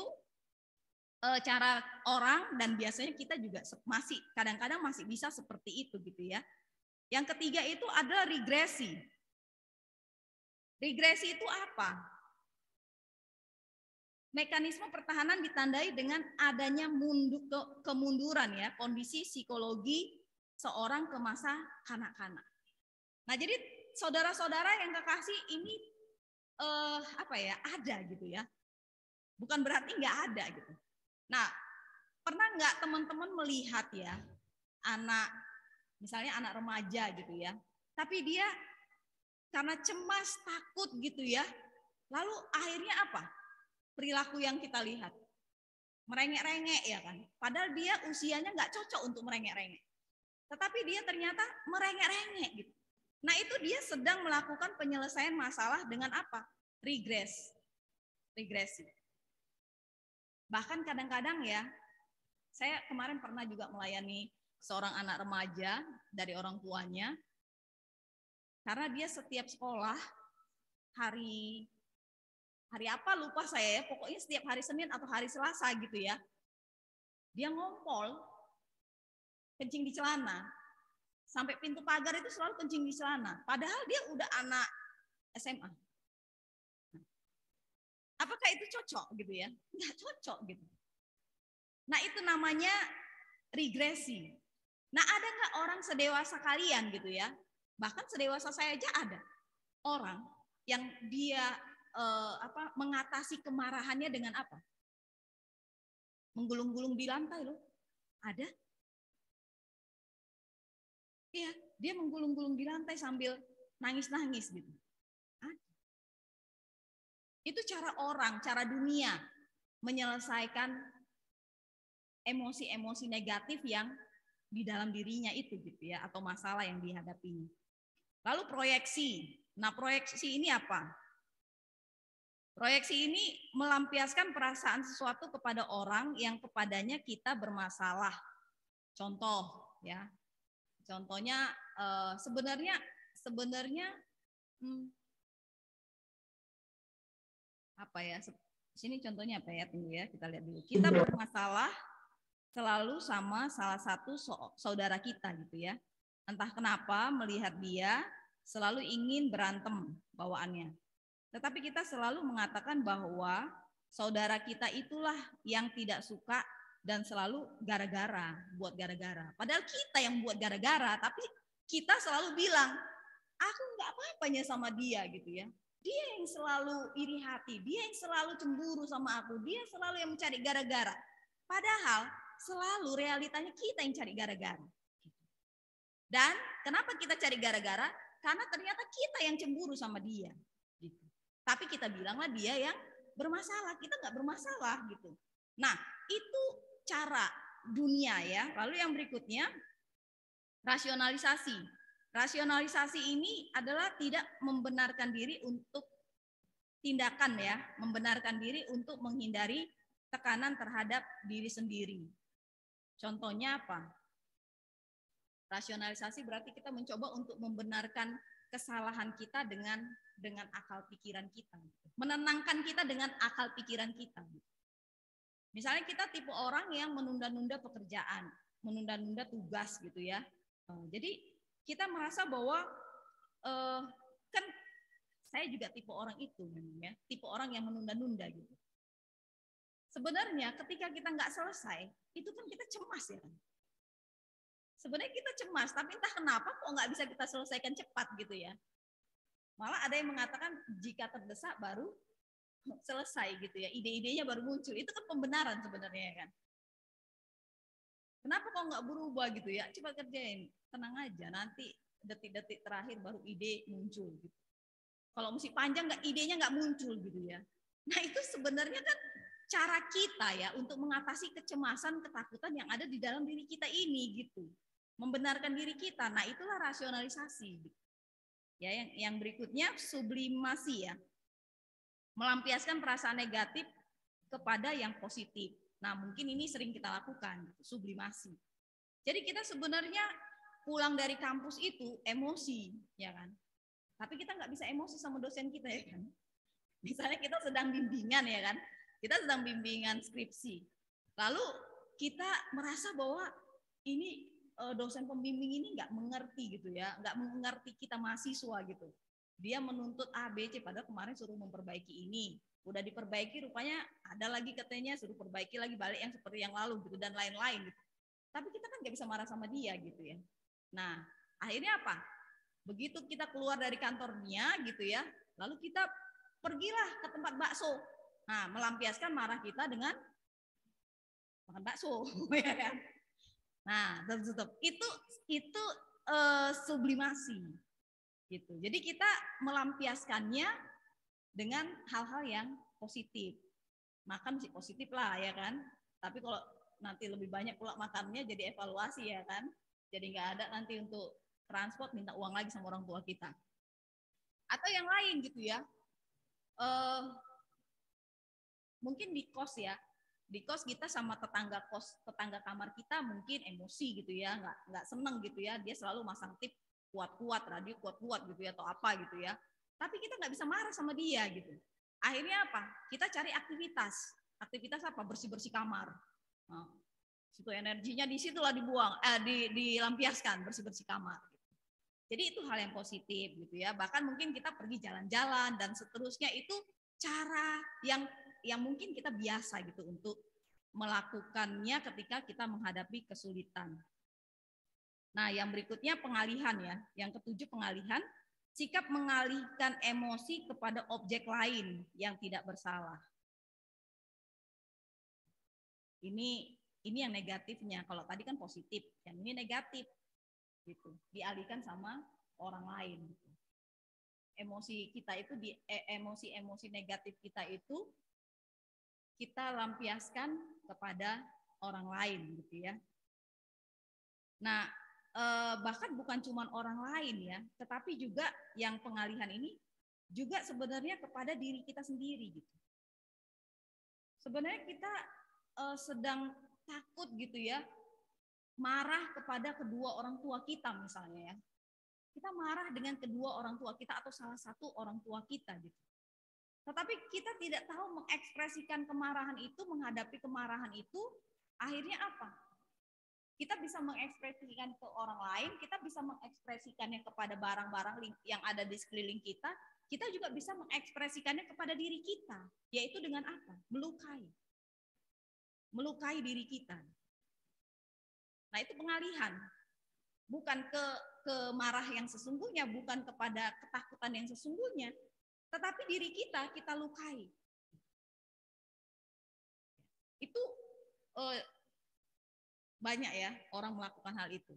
cara orang, dan biasanya kita juga masih kadang-kadang masih bisa seperti itu gitu ya. Yang ketiga itu adalah regresi. Regresi itu apa? Mekanisme pertahanan ditandai dengan adanya kemunduran ya, kondisi psikologi seorang ke masa kanak-kanak. Nah, jadi saudara-saudara yang kekasih ini apa ya, ada gitu ya. Bukan berarti nggak ada gitu. Nah, pernah nggak teman-teman melihat ya anak, misalnya anak remaja gitu ya, tapi dia karena cemas, takut gitu ya, lalu akhirnya apa? Perilaku yang kita lihat, merengek-rengek ya kan, padahal dia usianya nggak cocok untuk merengek-rengek, tetapi dia ternyata merengek-rengek gitu. Nah itu dia sedang melakukan penyelesaian masalah dengan apa? Regresi. Bahkan kadang-kadang ya, saya kemarin pernah juga melayani seorang anak remaja dari orang tuanya, karena dia setiap sekolah hari apa lupa saya ya, pokoknya setiap hari Senin atau hari Selasa gitu ya, dia ngompol, kencing di celana, sampai pintu pagar itu selalu kencing di celana, padahal dia udah anak SMA. Apakah itu cocok gitu ya? Nggak cocok gitu. Nah itu namanya regresi. Nah ada nggak orang sedewasa kalian gitu ya? Bahkan sedewasa saya aja ada orang yang dia mengatasi kemarahannya dengan apa? Menggulung-gulung di lantai loh. Ada? Iya, dia menggulung-gulung di lantai sambil nangis-nangis gitu. Itu cara orang, cara dunia menyelesaikan emosi-emosi negatif yang di dalam dirinya itu gitu ya, atau masalah yang dihadapinya. Lalu proyeksi. Nah, proyeksi ini apa? Proyeksi ini melampiaskan perasaan sesuatu kepada orang yang kepadanya kita bermasalah. Contoh ya. Contohnya sebenarnya apa ya? Sini contohnya apa ya? Tunggu ya, kita lihat dulu. Kita bermasalah selalu sama salah satu saudara kita gitu ya. Entah kenapa melihat dia selalu ingin berantem bawaannya. Tetapi kita selalu mengatakan bahwa saudara kita itulah yang tidak suka dan selalu gara-gara, buat gara-gara. Padahal kita yang buat gara-gara, tapi kita selalu bilang, aku nggak apa-apanya sama dia gitu ya. Dia yang selalu iri hati, dia yang selalu cemburu sama aku, dia selalu yang mencari gara-gara. Padahal selalu realitanya kita yang cari gara-gara. Dan kenapa kita cari gara-gara? Karena ternyata kita yang cemburu sama dia. Gitu. Tapi kita bilanglah dia yang bermasalah, kita nggak bermasalah gitu. Nah itu cara dunia ya. Lalu yang berikutnya rasionalisasi. Rasionalisasi ini adalah tidak membenarkan diri untuk tindakan ya, membenarkan diri untuk menghindari tekanan terhadap diri sendiri. Contohnya apa? Rasionalisasi berarti kita mencoba untuk membenarkan kesalahan kita dengan akal pikiran kita. Menenangkan kita dengan akal pikiran kita. Misalnya kita tipe orang yang menunda-nunda pekerjaan, menunda-nunda tugas gitu ya. Jadi kita merasa bahwa kan saya juga tipe orang itu, ya, tipe orang yang menunda-nunda gitu. Sebenarnya ketika kita nggak selesai, itu kan kita cemas ya kan. Sebenarnya kita cemas, tapi entah kenapa kok nggak bisa kita selesaikan cepat gitu ya. Malah ada yang mengatakan jika terdesak baru selesai gitu ya, ide-idenya baru muncul. Itu kan pembenaran sebenarnya kan. Kenapa kok nggak berubah gitu ya? Cepat kerjain, tenang aja. Nanti detik-detik terakhir baru ide muncul. Gitu. Kalau mesti panjang idenya nggak muncul gitu ya. Nah itu sebenarnya kan cara kita ya untuk mengatasi kecemasan, ketakutan yang ada di dalam diri kita ini gitu. Membenarkan diri kita. Nah itulah rasionalisasi. Ya yang berikutnya sublimasi ya. Melampiaskan perasaan negatif kepada yang positif. Nah mungkin ini sering kita lakukan, gitu, sublimasi. Jadi kita sebenarnya pulang dari kampus itu emosi, ya kan? Tapi kita nggak bisa emosi sama dosen kita ya kan. Misalnya kita sedang bimbingan ya kan. Kita sedang bimbingan skripsi. Lalu kita merasa bahwa ini dosen pembimbing ini nggak mengerti gitu ya. Nggak mengerti kita mahasiswa gitu. Dia menuntut A, B, C. Padahal kemarin suruh memperbaiki ini. Udah diperbaiki rupanya ada lagi katanya suruh perbaiki lagi balik yang seperti yang lalu gitu. Dan lain-lain gitu. Tapi kita kan nggak bisa marah sama dia gitu ya. Nah akhirnya apa? Begitu kita keluar dari kantornya gitu ya, lalu kita pergilah ke tempat bakso. Nah, melampiaskan marah kita dengan makan bakso, ya kan? Nah, tetap itu sublimasi, gitu. Jadi kita melampiaskannya dengan hal-hal yang positif. Makan mesti positif lah, ya kan? Tapi kalau nanti lebih banyak pula makannya, jadi evaluasi ya kan? Jadi nggak ada nanti untuk transport minta uang lagi sama orang tua kita. Atau yang lain gitu ya. Mungkin di kos ya. Di kos kita sama tetangga kamar kita mungkin emosi gitu ya, nggak seneng gitu ya. Dia selalu masang tip kuat-kuat, radio kuat-kuat gitu ya atau apa gitu ya. Tapi kita nggak bisa marah sama dia gitu. Akhirnya apa? Kita cari aktivitas. Aktivitas apa? Bersih-bersih kamar. Nah, situ energinya di situlah dibuang, dilampiaskan bersih-bersih kamar. Jadi itu hal yang positif gitu ya. Bahkan mungkin kita pergi jalan-jalan dan seterusnya itu cara yang mungkin kita biasa gitu untuk melakukannya ketika kita menghadapi kesulitan. Nah, yang berikutnya pengalihan ya. Yang ketujuh pengalihan, sikap mengalihkan emosi kepada objek lain yang tidak bersalah. Ini yang negatifnya. Kalau tadi kan positif, yang ini negatif. Gitu, dialihkan sama orang lain. Gitu. Emosi kita itu emosi negatif kita itu kita lampiaskan kepada orang lain, gitu ya. Nah, bahkan bukan cuma orang lain ya, tetapi juga yang pengalihan ini juga sebenarnya kepada diri kita sendiri, gitu. Sebenarnya kita sedang takut gitu ya. Marah kepada kedua orang tua kita misalnya ya. Kita marah dengan kedua orang tua kita atau salah satu orang tua kita gitu. Tetapi kita tidak tahu mengekspresikan kemarahan itu, menghadapi kemarahan itu, akhirnya apa? Kita bisa mengekspresikan ke orang lain, kita bisa mengekspresikannya kepada barang-barang yang ada di sekeliling kita, kita juga bisa mengekspresikannya kepada diri kita, yaitu dengan apa? Melukai. Melukai diri kita. Nah itu pengalihan, bukan ke marah yang sesungguhnya, bukan kepada ketakutan yang sesungguhnya, tetapi diri kita lukai. Itu banyak ya orang melakukan hal itu,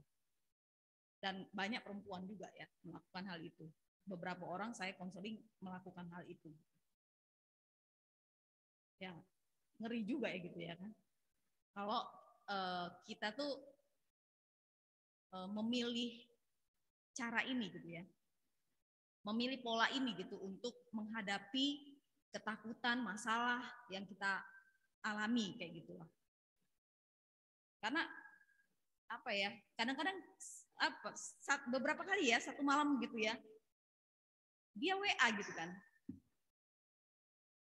dan banyak perempuan juga ya melakukan hal itu. Beberapa orang saya konseling melakukan hal itu. Ya ngeri juga ya gitu ya kan. Kalau kita tuh memilih cara ini gitu ya, memilih pola ini gitu untuk menghadapi ketakutan, masalah yang kita alami kayak gitulah. Karena apa ya, kadang-kadang beberapa kali ya satu malam gitu ya, dia WA gitu kan,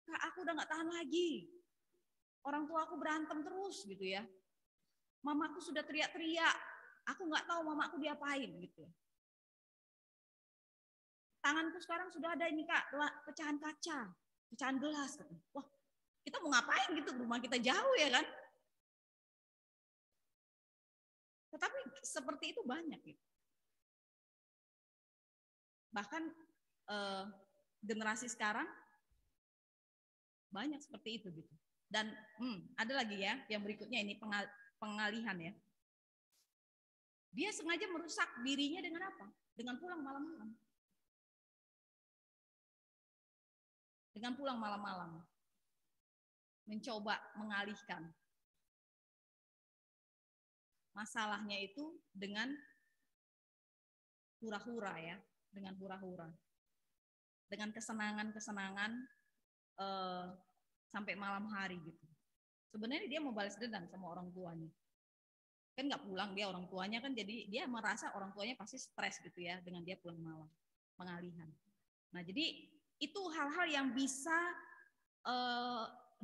Kak aku udah nggak tahan lagi, orang tua aku berantem terus gitu ya, mamaku sudah teriak-teriak, aku nggak tahu mamaku diapain gitu. Tanganku sekarang sudah ada ini Kak, pecahan kaca, pecahan gelas. Wah, kita mau ngapain gitu, rumah kita jauh ya kan. Tetapi seperti itu banyak gitu. Bahkan generasi sekarang banyak seperti itu gitu. Dan ada lagi ya, yang berikutnya ini pengalihan ya. Dia sengaja merusak dirinya dengan apa? Dengan pulang malam-malam. Dengan pulang malam-malam. Mencoba mengalihkan masalahnya itu dengan hura-hura ya, dengan hura-hura. Dengan kesenangan-kesenangan sampai malam hari gitu. Sebenarnya dia mau balas dendam sama orang tuanya. Kan nggak pulang dia, orang tuanya kan, jadi dia merasa orang tuanya pasti stres gitu ya dengan dia pulang malam, pengalihan. Nah jadi itu hal-hal yang bisa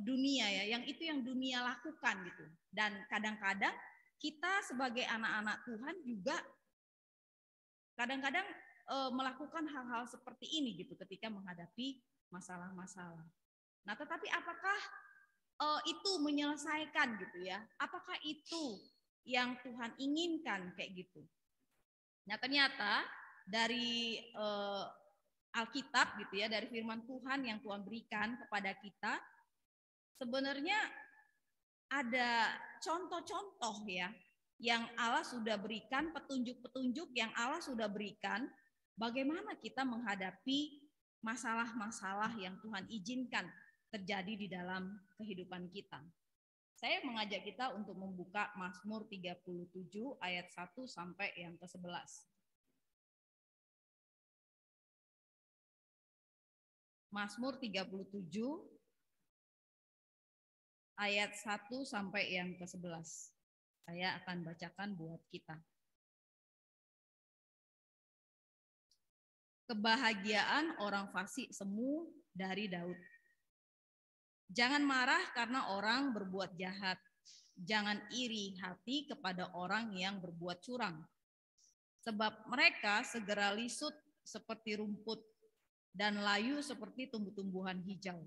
dunia ya, yang itu yang dunia lakukan gitu. Dan kadang-kadang kita sebagai anak-anak Tuhan juga kadang-kadang melakukan hal-hal seperti ini gitu ketika menghadapi masalah-masalah. Nah, tetapi apakah itu menyelesaikan gitu ya? Apakah itu yang Tuhan inginkan kayak gitu? Nah, ternyata dari Alkitab gitu ya, dari firman Tuhan yang Tuhan berikan kepada kita, sebenarnya ada contoh-contoh ya yang Allah sudah berikan, petunjuk-petunjuk yang Allah sudah berikan bagaimana kita menghadapi masalah-masalah yang Tuhan izinkan terjadi di dalam kehidupan kita. Saya mengajak kita untuk membuka Mazmur 37 ayat 1 sampai yang ke-11. Mazmur 37 ayat 1 sampai yang ke-11. Saya akan bacakan buat kita. Kebahagiaan orang fasik semu dari Daud. Jangan marah karena orang berbuat jahat. Jangan iri hati kepada orang yang berbuat curang. Sebab mereka segera lisut seperti rumput dan layu seperti tumbuh-tumbuhan hijau.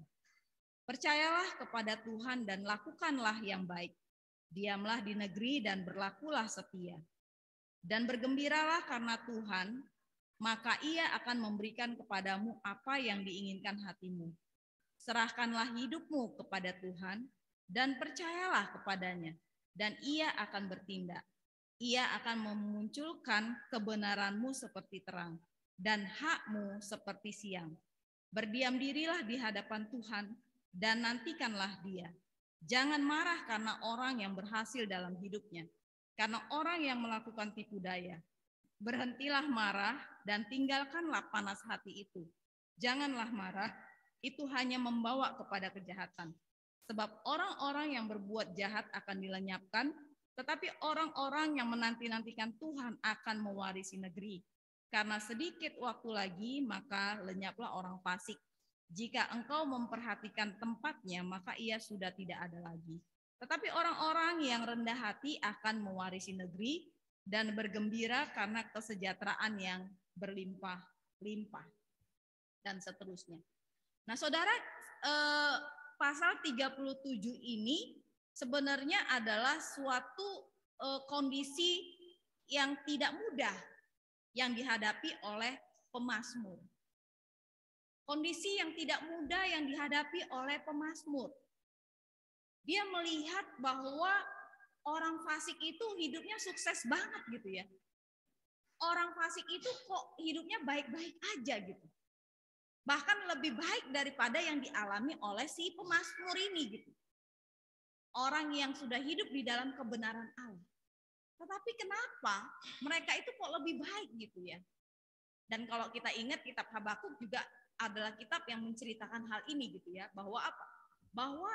Percayalah kepada Tuhan dan lakukanlah yang baik. Diamlah di negeri dan berlakulah setia. Dan bergembiralah karena Tuhan, maka Ia akan memberikan kepadamu apa yang diinginkan hatimu. Serahkanlah hidupmu kepada Tuhan dan percayalah kepadanya, dan Ia akan bertindak. Ia akan memunculkan kebenaranmu seperti terang dan hakmu seperti siang. Berdiam dirilah di hadapan Tuhan dan nantikanlah Dia. Jangan marah karena orang yang berhasil dalam hidupnya, karena orang yang melakukan tipu daya. Berhentilah marah dan tinggalkanlah panas hati itu. Janganlah marah, itu hanya membawa kepada kejahatan. Sebab orang-orang yang berbuat jahat akan dilenyapkan, tetapi orang-orang yang menanti-nantikan Tuhan akan mewarisi negeri. Karena sedikit waktu lagi, maka lenyaplah orang fasik. Jika engkau memperhatikan tempatnya, maka ia sudah tidak ada lagi. Tetapi orang-orang yang rendah hati akan mewarisi negeri dan bergembira karena kesejahteraan yang berlimpah-limpah. Dan seterusnya. Nah, saudara, pasal 37 ini sebenarnya adalah suatu kondisi yang tidak mudah yang dihadapi oleh pemazmur. Kondisi yang tidak mudah yang dihadapi oleh pemazmur. Dia melihat bahwa orang fasik itu hidupnya sukses banget gitu ya. Orang fasik itu kok hidupnya baik-baik aja gitu. Bahkan lebih baik daripada yang dialami oleh si pemazmur ini gitu. Orang yang sudah hidup di dalam kebenaran Allah. Tetapi kenapa mereka itu kok lebih baik gitu ya. Dan kalau kita ingat kitab Habakuk juga adalah kitab yang menceritakan hal ini gitu ya, bahwa apa? Bahwa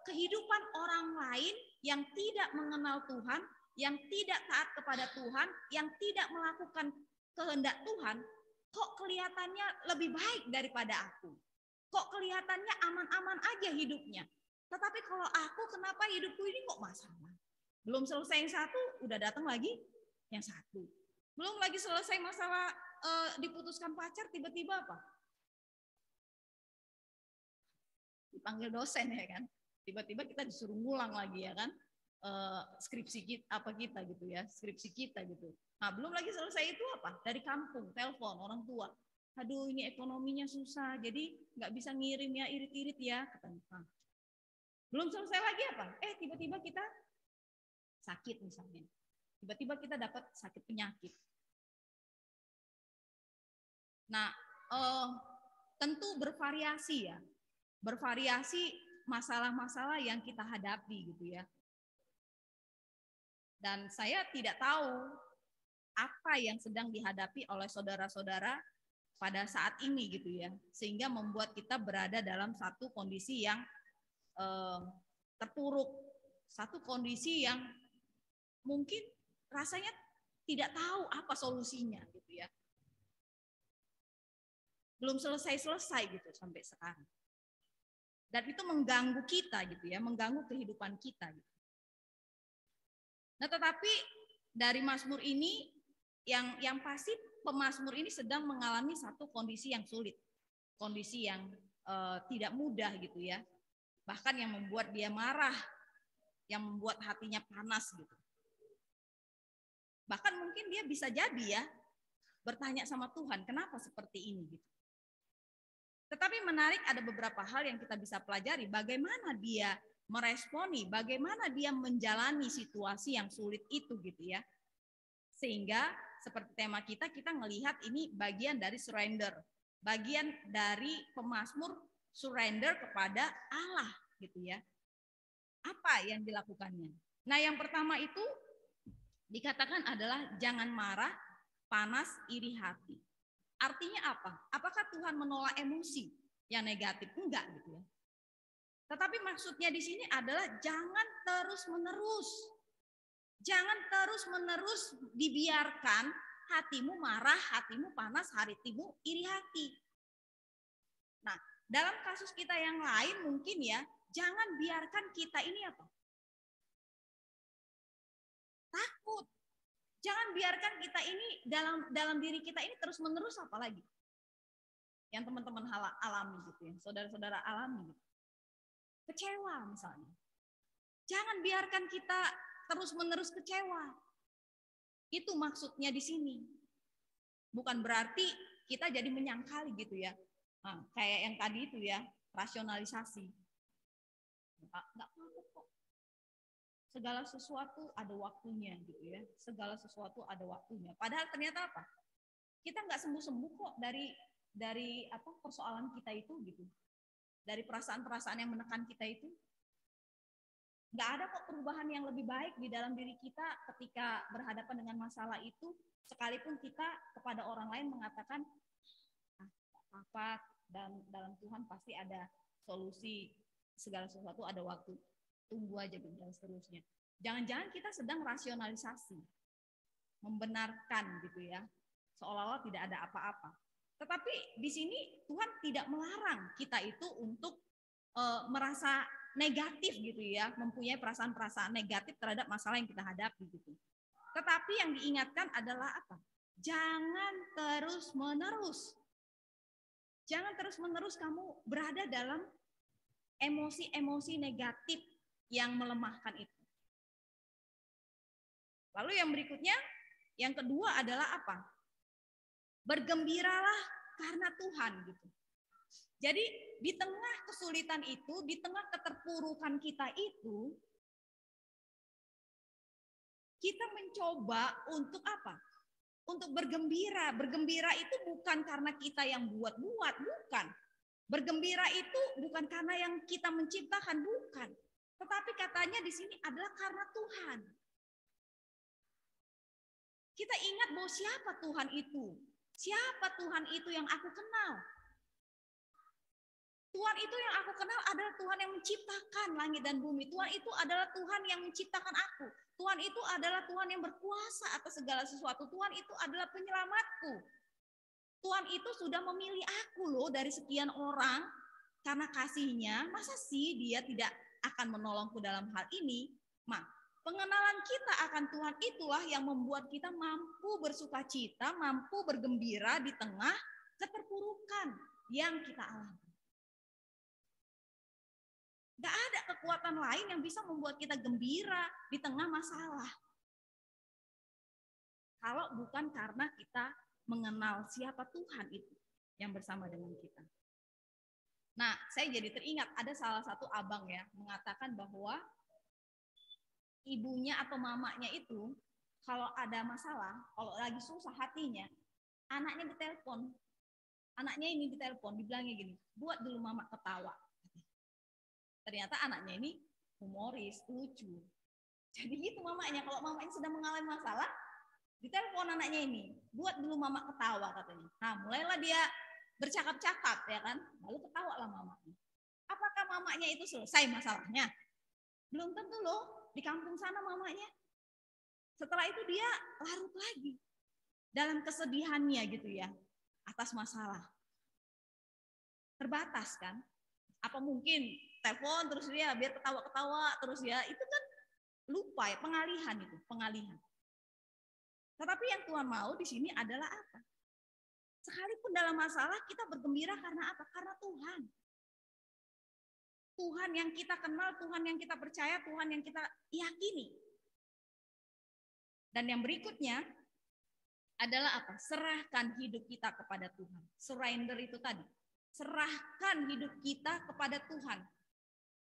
kehidupan orang lain yang tidak mengenal Tuhan, yang tidak taat kepada Tuhan, yang tidak melakukan kehendak Tuhan, kok kelihatannya lebih baik daripada aku. Kok kelihatannya aman-aman aja hidupnya. Tetapi kalau aku, kenapa hidupku ini kok masalah? Belum selesai yang satu, udah datang lagi yang satu. Belum lagi selesai masalah diputuskan pacar, tiba-tiba apa? Dipanggil dosen ya kan? Tiba-tiba kita disuruh ngulang lagi ya kan? Skripsi kita gitu ya, skripsi kita gitu. Nah, belum lagi selesai itu apa? Dari kampung, telepon orang tua. Aduh, ini ekonominya susah, jadi nggak bisa ngirim ya, irit-irit ya. Nah, belum selesai lagi apa? Tiba-tiba kita sakit misalnya. Tiba-tiba kita dapat sakit penyakit. Nah, tentu bervariasi ya. Bervariasi masalah-masalah yang kita hadapi gitu ya. Dan saya tidak tahu apa yang sedang dihadapi oleh saudara-saudara pada saat ini gitu ya. Sehingga membuat kita berada dalam satu kondisi yang terpuruk. Satu kondisi yang mungkin rasanya tidak tahu apa solusinya gitu ya. Belum selesai-selesai gitu sampai sekarang. Dan itu mengganggu kita gitu ya, mengganggu kehidupan kita gitu. Nah, tetapi dari Mazmur ini yang pasti pemazmur ini sedang mengalami satu kondisi yang sulit. Kondisi yang tidak mudah gitu ya. Bahkan yang membuat dia marah, yang membuat hatinya panas gitu. Bahkan mungkin dia bisa jadi ya bertanya sama Tuhan, kenapa seperti ini gitu. Tetapi menarik ada beberapa hal yang kita bisa pelajari, bagaimana dia meresponi, bagaimana dia menjalani situasi yang sulit itu gitu ya. Sehingga seperti tema kita melihat ini bagian dari surrender, bagian dari pemazmur surrender kepada Allah gitu ya. Apa yang dilakukannya? Nah, yang pertama itu dikatakan adalah jangan marah, panas, iri hati. Artinya apa? Apakah Tuhan menolak emosi yang negatif? Enggak gitu ya. Tetapi maksudnya di sini adalah jangan terus-menerus. Jangan terus-menerus dibiarkan hatimu marah, hatimu panas, hatimu iri hati. Nah, dalam kasus kita yang lain mungkin ya, jangan biarkan kita ini apa? Takut. Jangan biarkan kita ini dalam diri kita ini terus-menerus apalagi. Yang teman-teman alami gitu ya, saudara-saudara alami gitu. Kecewa misalnya. Jangan biarkan kita terus-menerus kecewa. Itu maksudnya di sini. Bukan berarti kita jadi menyangkali gitu ya. Nah, kayak yang tadi itu ya, rasionalisasi. Enggak apa-apa kok. Segala sesuatu ada waktunya gitu ya. Segala sesuatu ada waktunya. Padahal ternyata apa? Kita nggak sembuh-sembuh kok dari apa persoalan kita itu gitu. Dari perasaan-perasaan yang menekan kita itu. Nggak ada kok perubahan yang lebih baik di dalam diri kita ketika berhadapan dengan masalah itu, sekalipun kita kepada orang lain mengatakan apa dan dalam Tuhan pasti ada solusi, segala sesuatu ada waktu, tunggu aja dan seterusnya. Jangan-jangan kita sedang rasionalisasi, membenarkan gitu ya, seolah-olah tidak ada apa-apa. Tetapi di sini Tuhan tidak melarang kita itu untuk merasa negatif gitu ya, mempunyai perasaan-perasaan negatif terhadap masalah yang kita hadapi gitu. Tetapi yang diingatkan adalah apa? Jangan terus-menerus. Jangan terus-menerus kamu berada dalam emosi-emosi negatif yang melemahkan itu. Lalu yang berikutnya, yang kedua adalah apa? Bergembiralah karena Tuhan gitu. Jadi di tengah kesulitan itu, di tengah keterpurukan kita itu, kita mencoba untuk apa? Untuk bergembira. Bergembira itu bukan karena kita yang buat-buat, bukan. Bergembira itu bukan karena yang kita menciptakan, bukan. Tetapi katanya di sini adalah karena Tuhan. Kita ingat bahwa siapa Tuhan itu? Siapa Tuhan itu yang aku kenal? Tuhan itu yang aku kenal adalah Tuhan yang menciptakan langit dan bumi. Tuhan itu adalah Tuhan yang menciptakan aku. Tuhan itu adalah Tuhan yang berkuasa atas segala sesuatu. Tuhan itu adalah penyelamatku. Tuhan itu sudah memilih aku loh dari sekian orang karena kasihnya. Masa sih dia tidak akan menolongku dalam hal ini? Pengenalan kita akan Tuhan itulah yang membuat kita mampu bersuka cita, mampu bergembira di tengah keterpurukan yang kita alami. Gak ada kekuatan lain yang bisa membuat kita gembira di tengah masalah. Kalau bukan karena kita mengenal siapa Tuhan itu yang bersama dengan kita. Nah, saya jadi teringat ada salah satu abang ya mengatakan bahwa ibunya atau mamanya itu kalau ada masalah, kalau lagi susah hatinya, anaknya ditelepon. Anaknya ini ditelepon, dibilangnya gini, buat dulu mama ketawa. Ternyata anaknya ini humoris, lucu. Jadi gitu mamanya, kalau mamanya sedang mengalami masalah, ditelepon anaknya ini, buat dulu mama ketawa katanya. Nah, mulailah dia bercakap-cakap ya kan, lalu ketawa lah mamanya. Apakah mamanya itu selesai masalahnya? Belum tentu loh, di kampung sana mamanya. Setelah itu dia larut lagi dalam kesedihannya gitu ya, atas masalah. Terbatas kan? Apa mungkin telepon terus dia biar ketawa-ketawa terus ya, itu kan lupa ya, pengalihan itu, pengalihan. Tetapi yang Tuhan mau di sini adalah apa? Sekalipun dalam masalah kita bergembira karena apa? Karena Tuhan. Tuhan yang kita kenal, Tuhan yang kita percaya, Tuhan yang kita yakini. Dan yang berikutnya adalah apa? Serahkan hidup kita kepada Tuhan. Surrender itu tadi. Serahkan hidup kita kepada Tuhan.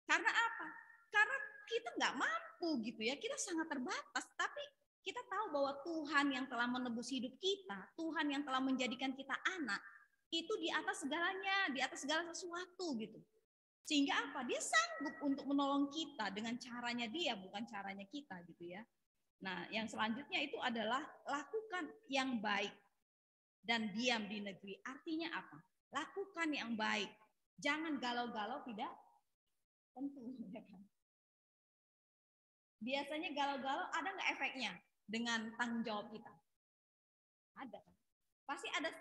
Karena apa? Karena kita nggak mampu gitu ya. Kita sangat terbatas. Tapi kita tahu bahwa Tuhan yang telah menebus hidup kita, Tuhan yang telah menjadikan kita anak, itu di atas segalanya, di atas segala sesuatu gitu. Sehingga apa? Dia sanggup untuk menolong kita dengan caranya dia, bukan caranya kita gitu ya. Nah, yang selanjutnya itu adalah lakukan yang baik dan diam di negeri. Artinya apa? Lakukan yang baik. Jangan galau-galau tidak tentu. Ya kan? Biasanya galau-galau ada nggak efeknya dengan tanggung jawab kita? Ada. Pasti ada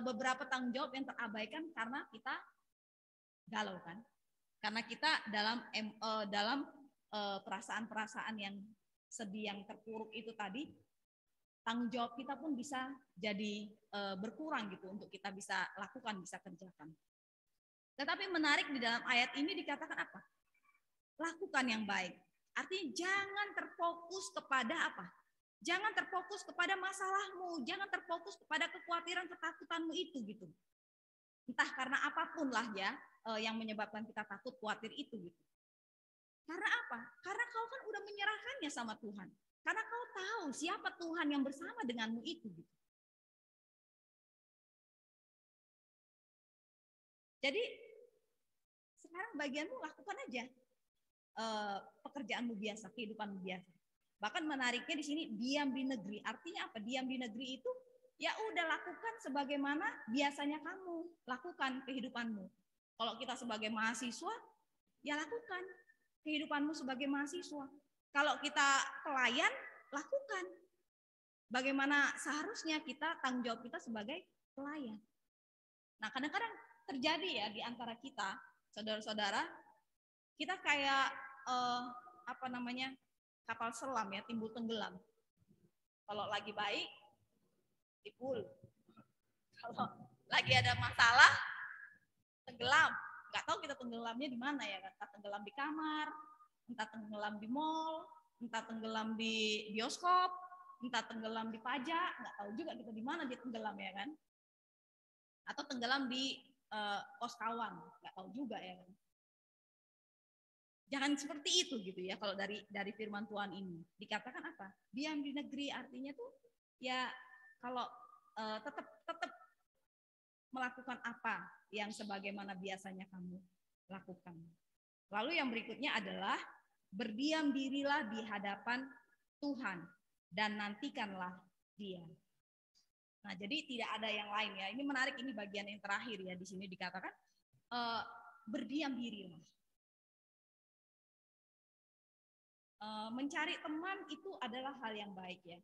beberapa tanggung jawab yang terabaikan karena kita galau kan? Karena kita dalam perasaan-perasaan yang sedih, yang terpuruk itu tadi, tanggung jawab kita pun bisa jadi berkurang gitu untuk kita bisa lakukan, bisa kerjakan. Tetapi menarik di dalam ayat ini dikatakan apa? Lakukan yang baik. Artinya jangan terfokus kepada apa? Jangan terfokus kepada masalahmu, jangan terfokus kepada kekhawatiran, ketakutanmu itu gitu. Entah karena apapun lah ya yang menyebabkan kita takut, khawatir itu gitu. Karena apa? Karena kau kan udah menyerahkannya sama Tuhan. Karena kau tahu siapa Tuhan yang bersama denganmu itu gitu. Jadi sekarang bagianmu lakukan aja pekerjaanmu biasa, kehidupanmu biasa. Bahkan menariknya di sini diam di negeri. Artinya apa? Diam di negeri itu ya udah lakukan sebagaimana biasanya kamu lakukan kehidupanmu. Kalau kita sebagai mahasiswa, ya lakukan kehidupanmu sebagai mahasiswa. Kalau kita pelayan, lakukan bagaimana seharusnya kita tanggung jawab kita sebagai pelayan. Nah, kadang-kadang terjadi ya di antara kita, saudara-saudara, kita kayak kapal selam ya, timbul tenggelam. Kalau lagi baik, timbul. Kalau lagi ada masalah, tenggelam. Nggak tahu kita tenggelamnya di mana ya, entah tenggelam di kamar, entah tenggelam di mall, entah tenggelam di bioskop, entah tenggelam di pajak, nggak tahu juga kita di mana dia tenggelam ya kan. Atau tenggelam di kos kawan, nggak tahu juga ya kan. Jangan seperti itu gitu ya. Kalau dari firman Tuhan ini dikatakan apa? Diam di negeri, artinya tuh ya kalau tetap melakukan apa yang sebagaimana biasanya kamu lakukan. Lalu yang berikutnya adalah berdiam dirilah di hadapan Tuhan dan nantikanlah Dia. Nah, jadi tidak ada yang lain ya. Ini menarik, ini bagian yang terakhir ya, di sini dikatakan berdiam dirilah. Mencari teman itu adalah hal yang baik ya,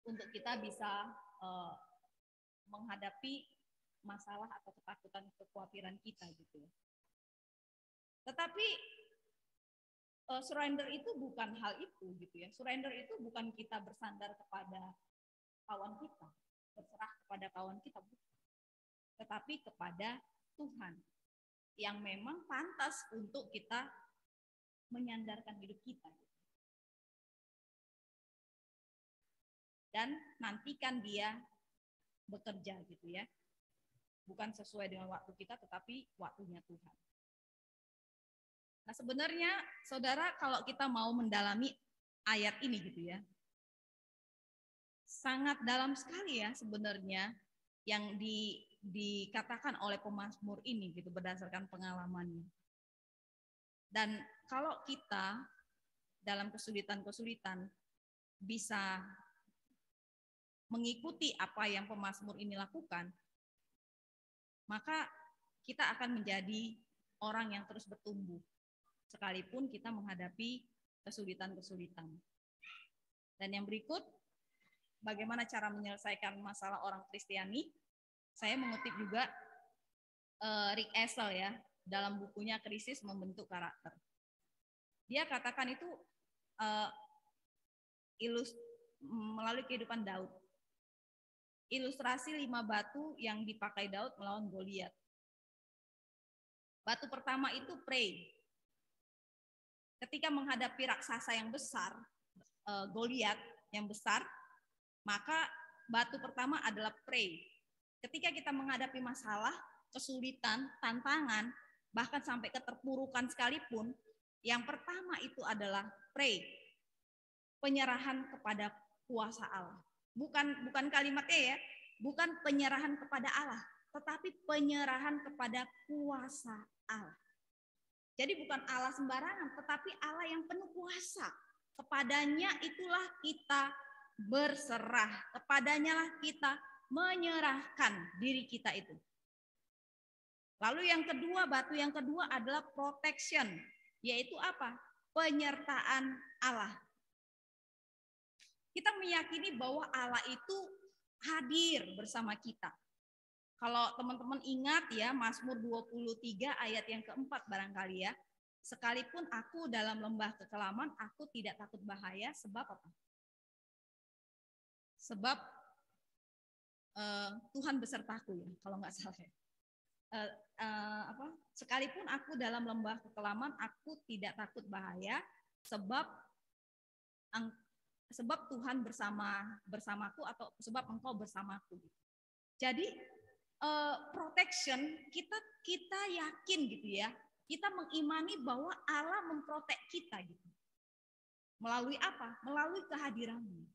untuk kita bisa menghadapi masalah atau ketakutan, kekhawatiran kita gitu. Tetapi surrender itu bukan hal itu gitu ya. Surrender itu bukan kita bersandar kepada kawan kita, berserah kepada kawan kita, bukan. Tetapi kepada Tuhan yang memang pantas untuk kita menyandarkan hidup kita. Dan nantikan Dia bekerja gitu ya. Bukan sesuai dengan waktu kita, tetapi waktunya Tuhan. Nah, sebenarnya saudara, kalau kita mau mendalami ayat ini gitu ya. Sangat dalam sekali ya sebenarnya yang dikatakan oleh pemazmur ini gitu berdasarkan pengalamannya. Dan kalau kita dalam kesulitan-kesulitan bisa mengikuti apa yang pemazmur ini lakukan, maka kita akan menjadi orang yang terus bertumbuh sekalipun kita menghadapi kesulitan-kesulitan. Dan yang berikut, bagaimana cara menyelesaikan masalah orang Kristiani? Saya mengutip juga Rick Essel ya, dalam bukunya Krisis Membentuk Karakter. Dia katakan itu melalui kehidupan Daud. Ilustrasi 5 batu yang dipakai Daud melawan Goliat. Batu pertama itu pray. Ketika menghadapi raksasa yang besar, Goliat yang besar, maka batu pertama adalah pray. Ketika kita menghadapi masalah, kesulitan, tantangan, bahkan sampai keterpurukan sekalipun, yang pertama itu adalah pray. Penyerahan kepada kuasa Allah. Bukan kalimatnya ya, bukan penyerahan kepada Allah, tetapi penyerahan kepada kuasa Allah. Jadi bukan Allah sembarangan, tetapi Allah yang penuh kuasa. Kepadanya itulah kita berserah, kepadanya lah kita menyerahkan diri kita itu. Lalu yang kedua, batu yang kedua adalah protection, yaitu apa? Penyertaan Allah. Kita meyakini bahwa Allah itu hadir bersama kita. Kalau teman-teman ingat ya, Mazmur 23 ayat yang keempat barangkali ya. Sekalipun aku dalam lembah kekelaman, aku tidak takut bahaya. Sebab apa? Sebab Tuhan besertaku ya, kalau nggak salah ya. Sekalipun aku dalam lembah kekelaman, aku tidak takut bahaya. Sebab Tuhan bersamaku atau sebab Engkau bersamaku. Jadi protection kita yakin gitu ya, kita mengimani bahwa Allah memprotek kita gitu. Melalui apa? Melalui kehadirannya.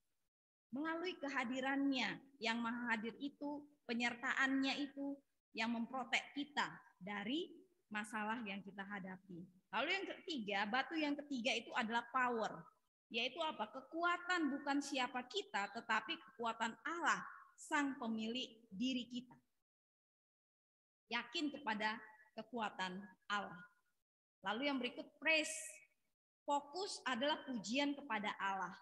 Melalui kehadirannya yang maha hadir itu, penyertaannya itu yang memprotek kita dari masalah yang kita hadapi. Lalu yang ketiga, batu yang ketiga itu adalah power. Yaitu apa? Kekuatan bukan siapa kita, tetapi kekuatan Allah, sang pemilik diri kita. Yakin kepada kekuatan Allah. Lalu yang berikut, praise. Fokus adalah pujian kepada Allah,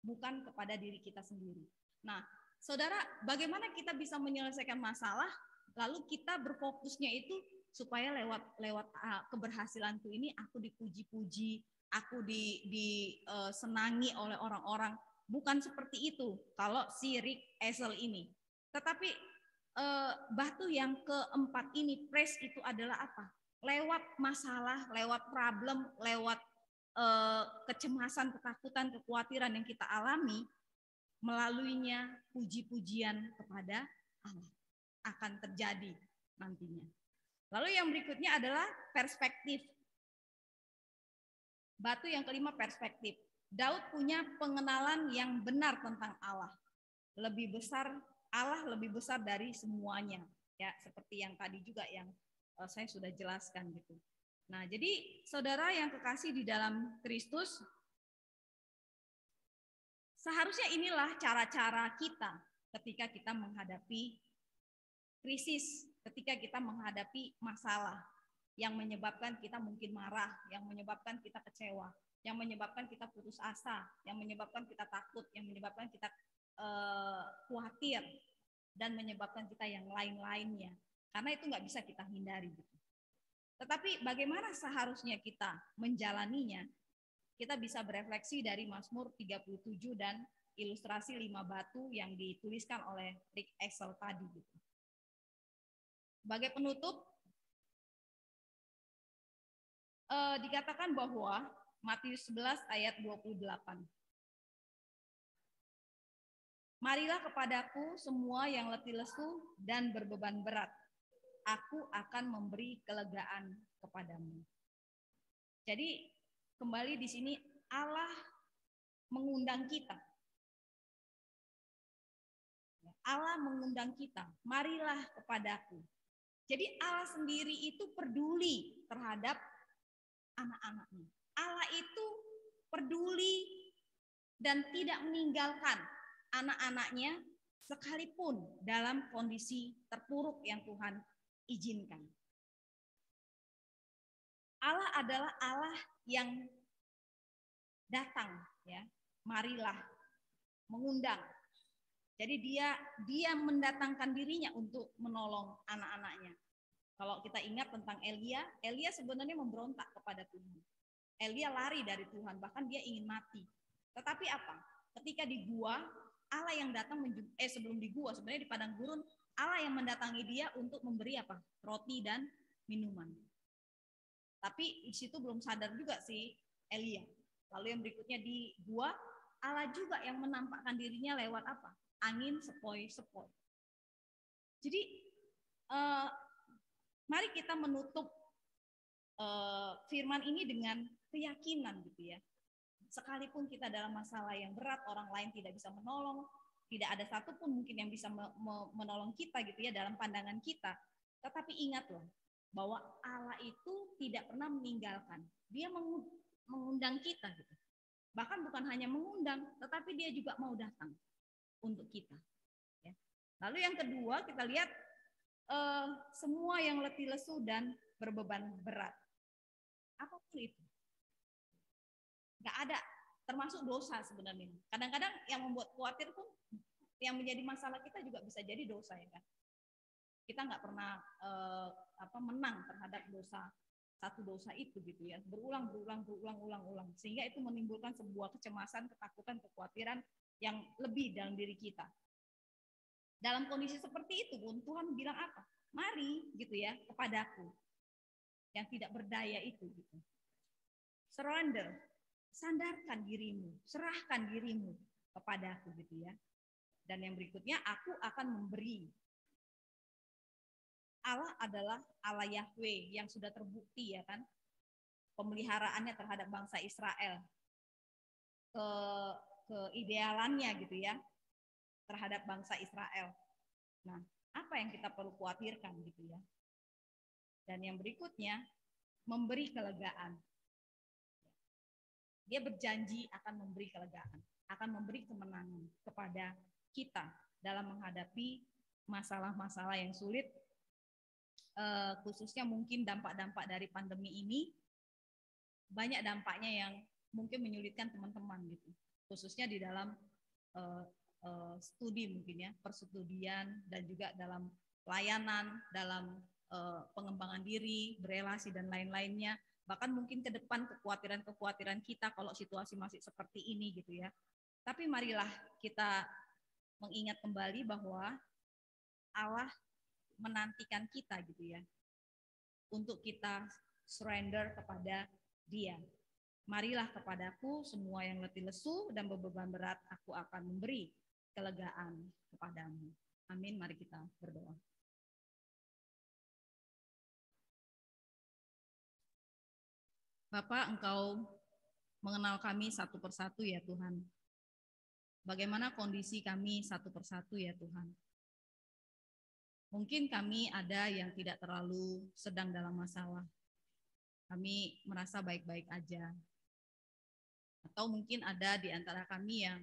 bukan kepada diri kita sendiri. Nah, saudara, bagaimana kita bisa menyelesaikan masalah, lalu kita berfokusnya itu supaya lewat keberhasilanku ini aku dipuji-puji, aku disenangi oleh orang-orang. Bukan seperti itu kalau si Rick Essel ini. Tetapi batu yang keempat ini, praise itu adalah apa? Lewat masalah, lewat problem, lewat kecemasan, ketakutan, kekhawatiran yang kita alami, melaluinya puji-pujian kepada Allah akan terjadi nantinya. Lalu yang berikutnya adalah perspektif. Batu yang kelima, perspektif. Daud punya pengenalan yang benar tentang Allah. Allah lebih besar dari semuanya. Ya, seperti yang tadi juga yang saya sudah jelaskan gitu. Nah, jadi saudara yang kekasih di dalam Kristus, seharusnya inilah cara-cara kita ketika kita menghadapi krisis, ketika kita menghadapi masalah yang menyebabkan kita mungkin marah, yang menyebabkan kita kecewa, yang menyebabkan kita putus asa, yang menyebabkan kita takut, yang menyebabkan kita khawatir, dan menyebabkan kita yang lain-lainnya. Karena itu nggak bisa kita hindari. Tetapi bagaimana seharusnya kita menjalaninya? Kita bisa berefleksi dari Mazmur 37 dan ilustrasi 5 batu yang dituliskan oleh Rick Essel tadi. Sebagai penutup, dikatakan bahwa Matius 11 ayat 28. Marilah kepadaku semua yang letih lesu dan berbeban berat. Aku akan memberi kelegaan kepadamu. Jadi kembali di sini Allah mengundang kita. Allah mengundang kita, marilah kepadaku. Jadi Allah sendiri itu peduli terhadap anak-anaknya. Allah itu peduli dan tidak meninggalkan anak-anaknya sekalipun dalam kondisi terpuruk yang Tuhan izinkan. Allah adalah Allah yang datang, ya, marilah, mengundang. Jadi dia mendatangkan dirinya untuk menolong anak-anaknya. Kalau kita ingat tentang Elia sebenarnya memberontak kepada Tuhan. Elia lari dari Tuhan, bahkan dia ingin mati. Tetapi apa? Ketika di gua, Allah yang datang sebelum di gua, sebenarnya di padang gurun, Allah yang mendatangi dia untuk memberi apa? Roti dan minuman. Tapi di situ belum sadar juga si Elia. Lalu yang berikutnya di gua, Allah juga yang menampakkan dirinya lewat apa? Angin sepoi-sepoi. Jadi mari kita menutup firman ini dengan keyakinan gitu ya. Sekalipun kita dalam masalah yang berat, orang lain tidak bisa menolong, tidak ada satupun mungkin yang bisa menolong kita gitu ya dalam pandangan kita. Tetapi ingatlah bahwa Allah itu tidak pernah meninggalkan. Dia mengundang kita gitu. Bahkan bukan hanya mengundang, tetapi dia juga mau datang untuk kita. Ya. Lalu yang kedua kita lihat semua yang letih lesu dan berbeban berat. Apapun itu. Nggak ada, termasuk dosa sebenarnya. Kadang-kadang yang membuat khawatir pun, yang menjadi masalah kita juga bisa jadi dosa ya kan. Kita nggak pernah menang terhadap satu dosa itu gitu ya. Berulang, sehingga itu menimbulkan sebuah kecemasan, ketakutan, kekhawatiran yang lebih dalam diri kita. Dalam kondisi seperti itu pun Tuhan bilang apa? Mari gitu ya kepadaku yang tidak berdaya itu gitu. Surrender, sandarkan dirimu, serahkan dirimu kepadaku gitu ya. Dan yang berikutnya, aku akan memberi. Allah adalah Allah Yahweh yang sudah terbukti ya kan, pemeliharaannya terhadap bangsa Israel, keidealannya gitu ya terhadap bangsa Israel. Nah, apa yang kita perlu khawatirkan gitu ya. Dan yang berikutnya, memberi kelegaan. Dia berjanji akan memberi kelegaan, akan memberi kemenangan kepada kita dalam menghadapi masalah-masalah yang sulit, khususnya mungkin dampak-dampak dari pandemi ini. Banyak dampaknya yang mungkin menyulitkan teman-teman gitu, khususnya di dalam studi mungkin ya, perstudian dan juga dalam pelayanan, dalam pengembangan diri, berelasi dan lain-lainnya. Bahkan mungkin ke depan kekhawatiran kita kalau situasi masih seperti ini gitu ya. Tapi marilah kita mengingat kembali bahwa Allah menantikan kita gitu ya, untuk kita surrender kepada Dia. Marilah kepadaku semua yang letih lesu dan beban berat, aku akan memberi kelegaan kepadamu. Amin. Mari kita berdoa. Bapak, Engkau mengenal kami satu persatu ya Tuhan. Bagaimana kondisi kami satu persatu ya Tuhan. Mungkin kami ada yang tidak terlalu sedang dalam masalah. Kami merasa baik-baik aja. Atau mungkin ada di antara kami yang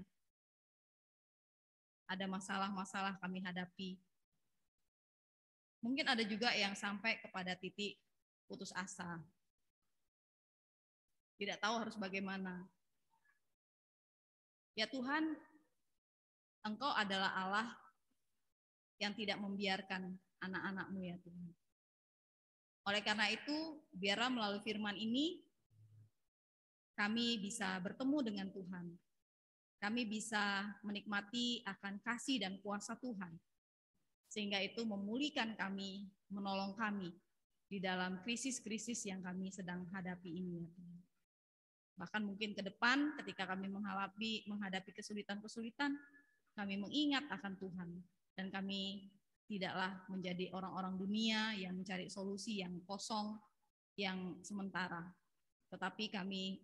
ada masalah-masalah kami hadapi. Mungkin ada juga yang sampai kepada titik putus asa. Tidak tahu harus bagaimana. Ya Tuhan, Engkau adalah Allah yang tidak membiarkan anak-anak-Mu ya Tuhan. Oleh karena itu, biarlah melalui firman ini, kami bisa bertemu dengan Tuhan. Kami bisa menikmati akan kasih dan kuasa Tuhan. Sehingga itu memulihkan kami, menolong kami di dalam krisis-krisis yang kami sedang hadapi ini. Bahkan mungkin ke depan ketika kami menghadapi kesulitan-kesulitan, kami mengingat akan Tuhan. Dan kami tidaklah menjadi orang-orang dunia yang mencari solusi yang kosong, yang sementara. Tetapi kami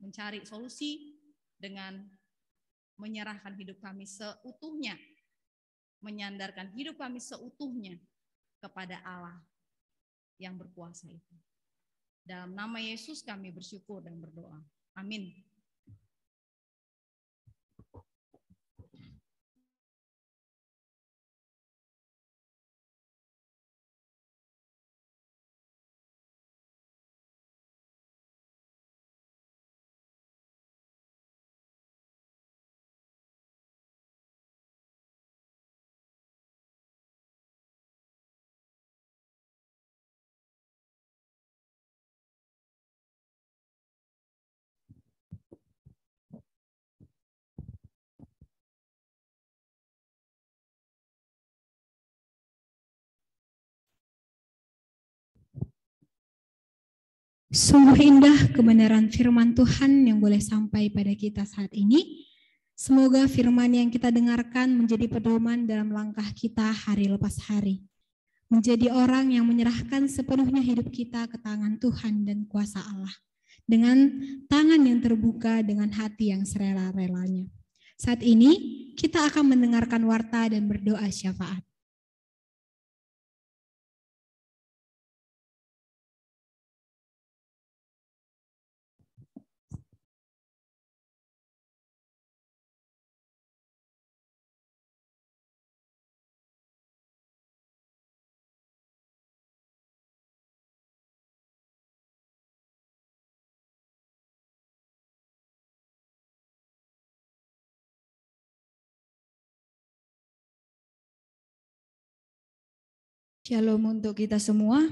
mencari solusi dengan menyerahkan hidup kami seutuhnya, menyandarkan hidup kami seutuhnya kepada Allah yang berkuasa itu. Dalam nama Yesus kami bersyukur dan berdoa. Amin. Sungguh indah kebenaran firman Tuhan yang boleh sampai pada kita saat ini. Semoga firman yang kita dengarkan menjadi pedoman dalam langkah kita hari lepas hari. Menjadi orang yang menyerahkan sepenuhnya hidup kita ke tangan Tuhan dan kuasa Allah. Dengan tangan yang terbuka, dengan hati yang serela-relanya. Saat ini kita akan mendengarkan warta dan berdoa syafaat. Shalom untuk kita semua.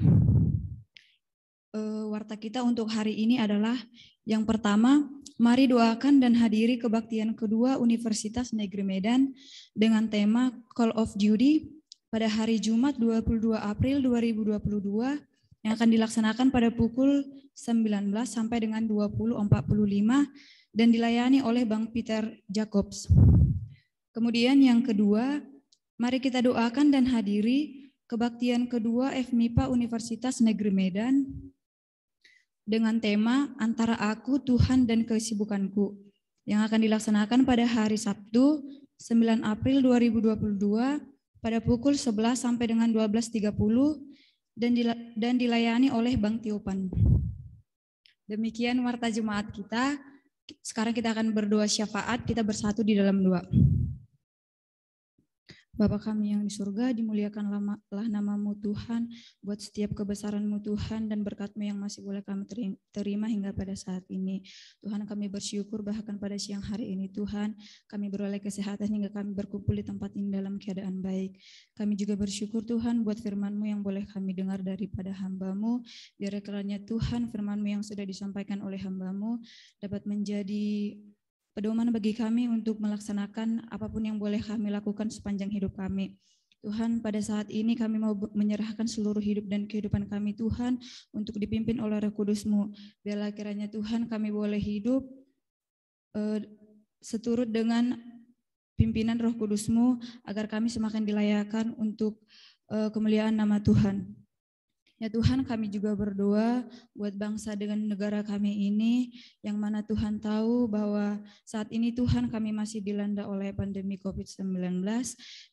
Warta kita untuk hari ini adalah yang pertama, mari doakan dan hadiri kebaktian kedua Universitas Negeri Medan dengan tema Call of Duty pada hari Jumat 22 April 2022 yang akan dilaksanakan pada pukul 19 sampai dengan 20.45 dan dilayani oleh Bang Peter Jacobs. Kemudian yang kedua, mari kita doakan dan hadiri kebaktian kedua FMIPA Universitas Negeri Medan dengan tema Antara Aku, Tuhan, dan Kesibukanku yang akan dilaksanakan pada hari Sabtu 9 April 2022 pada pukul 11 sampai dengan 12.30 dan dilayani oleh Bang Tiopan. Demikian warta jemaat kita. Sekarang kita akan berdoa syafaat, kita bersatu di dalam doa. Bapa kami yang di surga, dimuliakanlah namamu Tuhan, buat setiap kebesaranmu Tuhan dan berkat-Mu yang masih boleh kami terima hingga pada saat ini. Tuhan, kami bersyukur bahkan pada siang hari ini Tuhan, kami beroleh kesehatan hingga kami berkumpul di tempat ini dalam keadaan baik. Kami juga bersyukur Tuhan buat firman-Mu yang boleh kami dengar daripada hamba-Mu, biar kiranya Tuhan firman-Mu yang sudah disampaikan oleh hamba-Mu dapat menjadi pedoman bagi kami untuk melaksanakan apapun yang boleh kami lakukan sepanjang hidup kami. Tuhan, pada saat ini kami mau menyerahkan seluruh hidup dan kehidupan kami Tuhan untuk dipimpin oleh Roh Kudus-Mu. Biarlah kiranya Tuhan kami boleh hidup seturut dengan pimpinan Roh Kudus-Mu agar kami semakin dilayakkan untuk kemuliaan nama Tuhan. Ya Tuhan, kami juga berdoa buat bangsa dengan negara kami ini, yang mana Tuhan tahu bahwa saat ini Tuhan kami masih dilanda oleh pandemi COVID-19.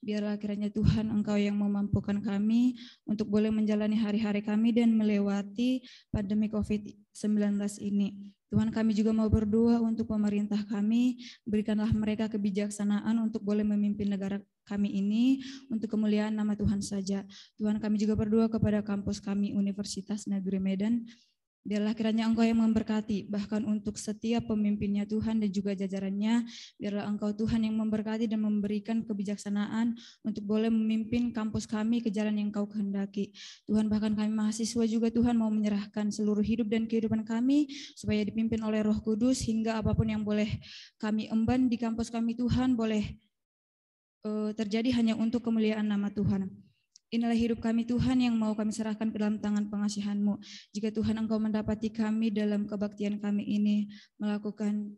Biarlah kiranya Tuhan Engkau yang memampukan kami untuk boleh menjalani hari-hari kami dan melewati pandemi COVID-19 ini. Tuhan, kami juga mau berdoa untuk pemerintah kami, berikanlah mereka kebijaksanaan untuk boleh memimpin negara kami ini untuk kemuliaan nama Tuhan saja. Tuhan, kami juga berdoa kepada kampus kami Universitas Negeri Medan, biarlah kiranya Engkau yang memberkati, bahkan untuk setiap pemimpinnya Tuhan dan juga jajarannya, biarlah Engkau Tuhan yang memberkati dan memberikan kebijaksanaan untuk boleh memimpin kampus kami ke jalan yang Engkau kehendaki. Tuhan, bahkan kami mahasiswa juga Tuhan mau menyerahkan seluruh hidup dan kehidupan kami supaya dipimpin oleh Roh Kudus hingga apapun yang boleh kami emban di kampus kami Tuhan boleh terjadi hanya untuk kemuliaan nama Tuhan. Inilah hidup kami Tuhan yang mau kami serahkan ke dalam tangan pengasihan-Mu. Jika Tuhan Engkau mendapati kami dalam kebaktian kami ini melakukan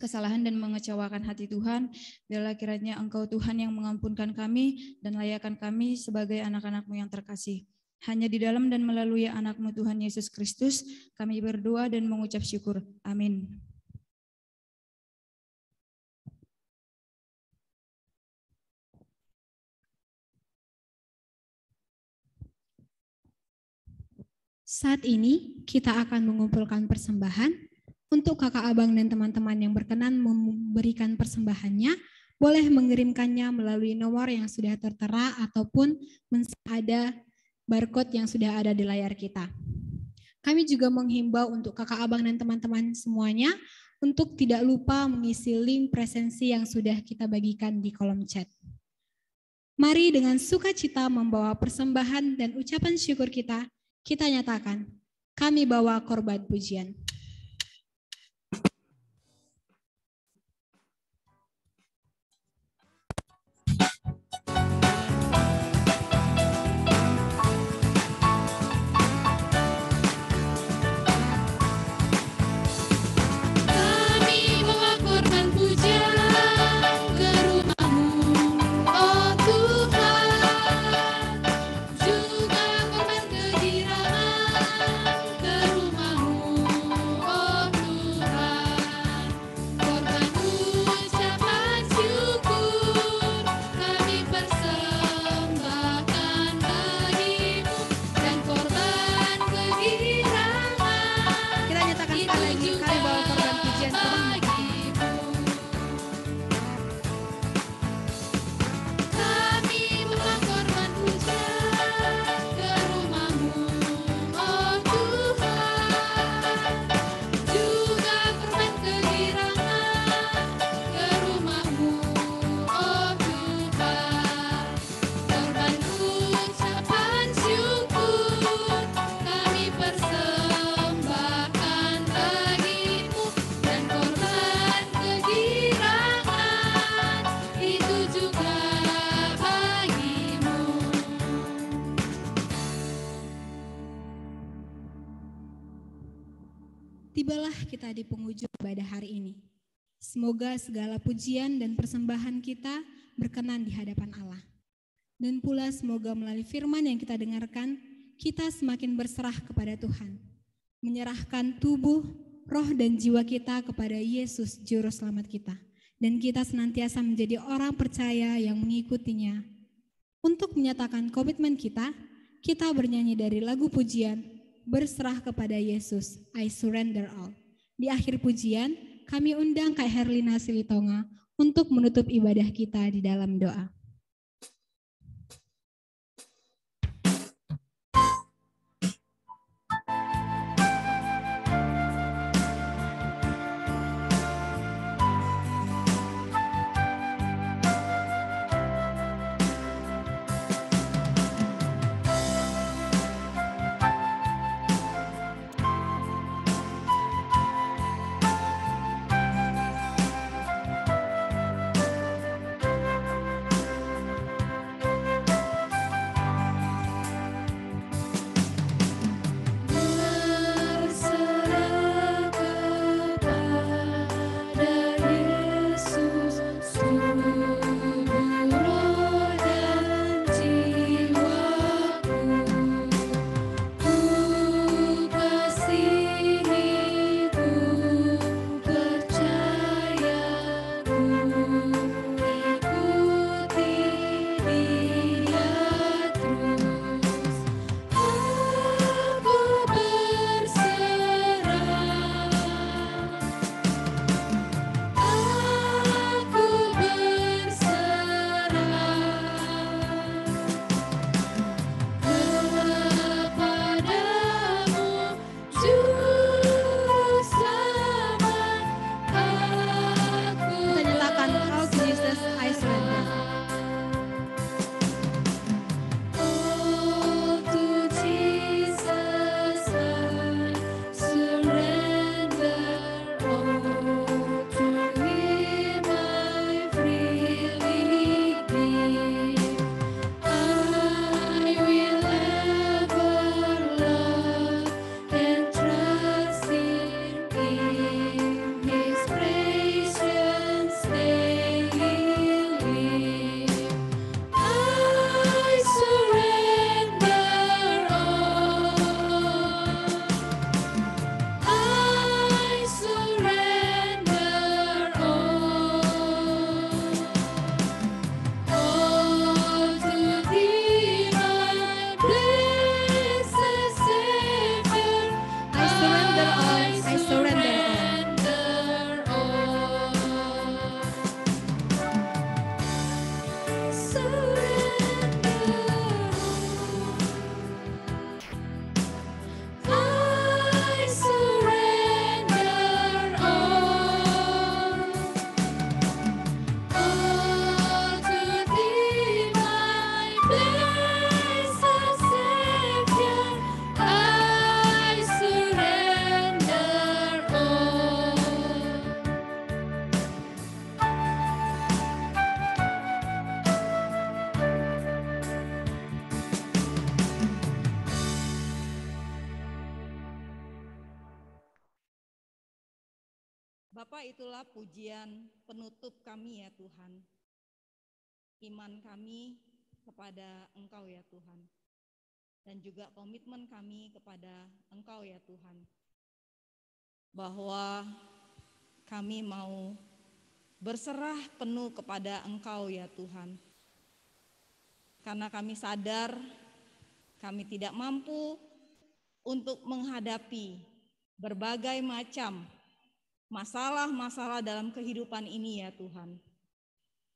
kesalahan dan mengecewakan hati Tuhan, biarlah kiranya Engkau Tuhan yang mengampunkan kami dan layakkan kami sebagai anak-anak-Mu yang terkasih. Hanya di dalam dan melalui anak-Mu Tuhan Yesus Kristus, kami berdoa dan mengucap syukur. Amin. Saat ini kita akan mengumpulkan persembahan. Untuk kakak abang dan teman-teman yang berkenan memberikan persembahannya, boleh mengirimkannya melalui nomor yang sudah tertera ataupun ada barcode yang sudah ada di layar kita. Kami juga menghimbau untuk kakak abang dan teman-teman semuanya untuk tidak lupa mengisi link presensi yang sudah kita bagikan di kolom chat. Mari dengan sukacita membawa persembahan dan ucapan syukur kita nyatakan, kami bawa korban pujian. Tibalah kita di penghujung ibadah hari ini. Semoga segala pujian dan persembahan kita berkenan di hadapan Allah. Dan pula semoga melalui firman yang kita dengarkan, kita semakin berserah kepada Tuhan. Menyerahkan tubuh, roh dan jiwa kita kepada Yesus Juru Selamat kita. Dan kita senantiasa menjadi orang percaya yang mengikutinya. Untuk menyatakan komitmen kita bernyanyi dari lagu pujian, Berserah kepada Yesus, I surrender all. Di akhir pujian, kami undang Kak Herlina Silitonga untuk menutup ibadah kita di dalam doa. Bapa, itulah pujian penutup kami ya Tuhan. Iman kami kepada Engkau ya Tuhan. Dan juga komitmen kami kepada Engkau ya Tuhan. Bahwa kami mau berserah penuh kepada Engkau ya Tuhan. Karena kami sadar kami tidak mampu untuk menghadapi berbagai macam masalah-masalah dalam kehidupan ini ya Tuhan.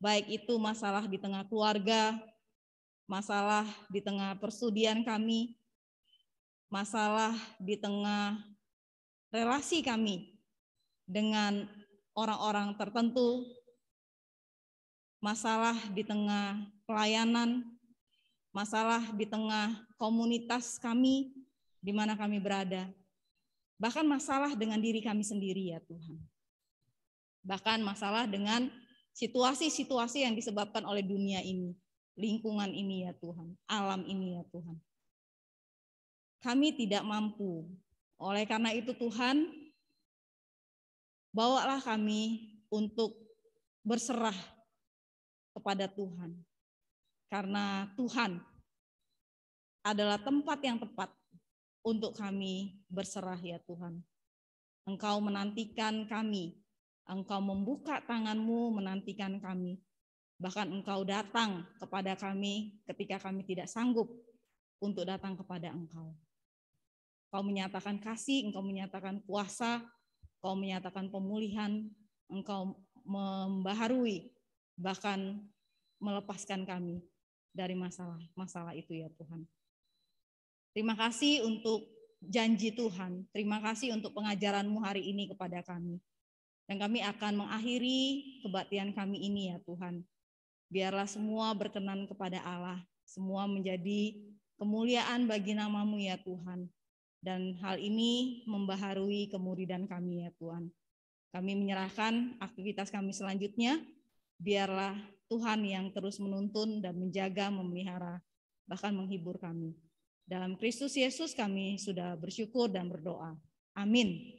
Baik itu masalah di tengah keluarga, masalah di tengah persudian kami, masalah di tengah relasi kami dengan orang-orang tertentu, masalah di tengah pelayanan, masalah di tengah komunitas kami di mana kami berada. Bahkan masalah dengan diri kami sendiri ya Tuhan. Bahkan masalah dengan situasi-situasi yang disebabkan oleh dunia ini, lingkungan ini ya Tuhan, alam ini ya Tuhan. Kami tidak mampu. Oleh karena itu Tuhan, bawalah kami untuk berserah kepada Tuhan. Karena Tuhan adalah tempat yang tepat untuk kami berserah ya Tuhan. Engkau menantikan kami, Engkau membuka tangan-Mu menantikan kami. Bahkan Engkau datang kepada kami ketika kami tidak sanggup untuk datang kepada Engkau. Engkau menyatakan kasih, Engkau menyatakan kuasa, Engkau menyatakan pemulihan, Engkau membaharui, bahkan melepaskan kami dari masalah itu ya Tuhan. Terima kasih untuk janji Tuhan. Terima kasih untuk pengajaran-Mu hari ini kepada kami. Dan kami akan mengakhiri kebaktian kami ini ya Tuhan. Biarlah semua berkenan kepada Allah. Semua menjadi kemuliaan bagi nama-Mu ya Tuhan. Dan hal ini membaharui kemuridan kami ya Tuhan. Kami menyerahkan aktivitas kami selanjutnya. Biarlah Tuhan yang terus menuntun dan menjaga, memelihara, bahkan menghibur kami. Dalam Kristus Yesus kami sudah bersyukur dan berdoa. Amin.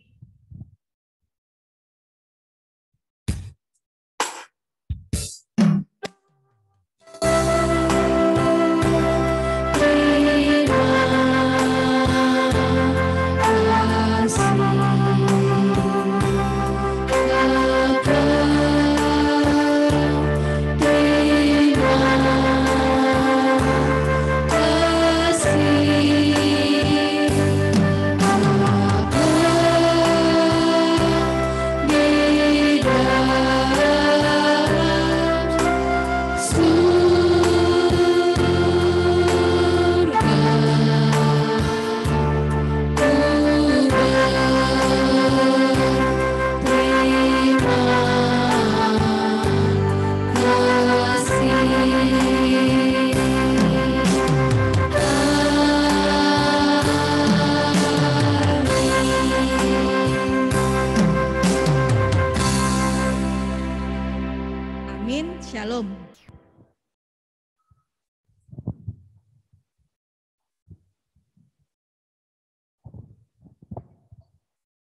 Shalom.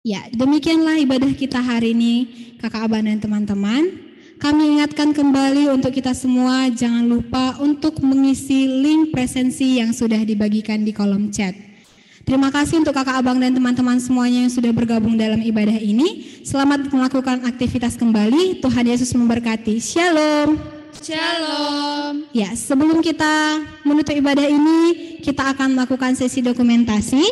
Ya, demikianlah ibadah kita hari ini, Kakak Abang dan teman-teman. Kami ingatkan kembali untuk kita semua, jangan lupa untuk mengisi link presensi yang sudah dibagikan di kolom chat. Terima kasih untuk Kakak Abang dan teman-teman semuanya yang sudah bergabung dalam ibadah ini. Selamat melakukan aktivitas kembali. Tuhan Yesus memberkati. Shalom. Shalom. Ya, sebelum kita menutup ibadah ini, kita akan melakukan sesi dokumentasi.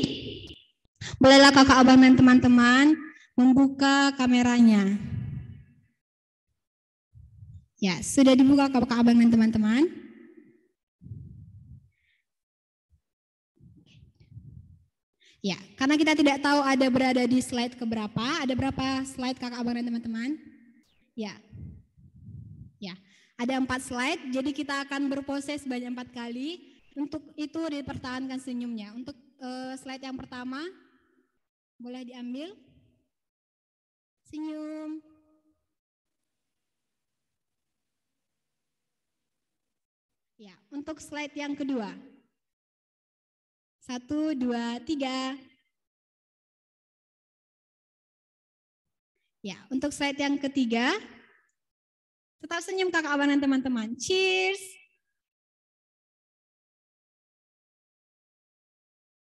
Bolehlah Kakak Abang dan teman-teman membuka kameranya. Ya, sudah dibuka Kakak Abang dan teman-teman. Ya, karena kita tidak tahu ada berada di slide keberapa, ada berapa slide Kakak Abang dan teman-teman? Ya. Ada 4 slide, jadi kita akan berproses banyak 4 kali. Untuk itu dipertahankan senyumnya. Untuk slide yang pertama, boleh diambil. Senyum. Ya, untuk slide yang kedua. 1, 2, 3. Ya, untuk slide yang ketiga, tetap senyum kakak abang dan teman-teman. Cheers.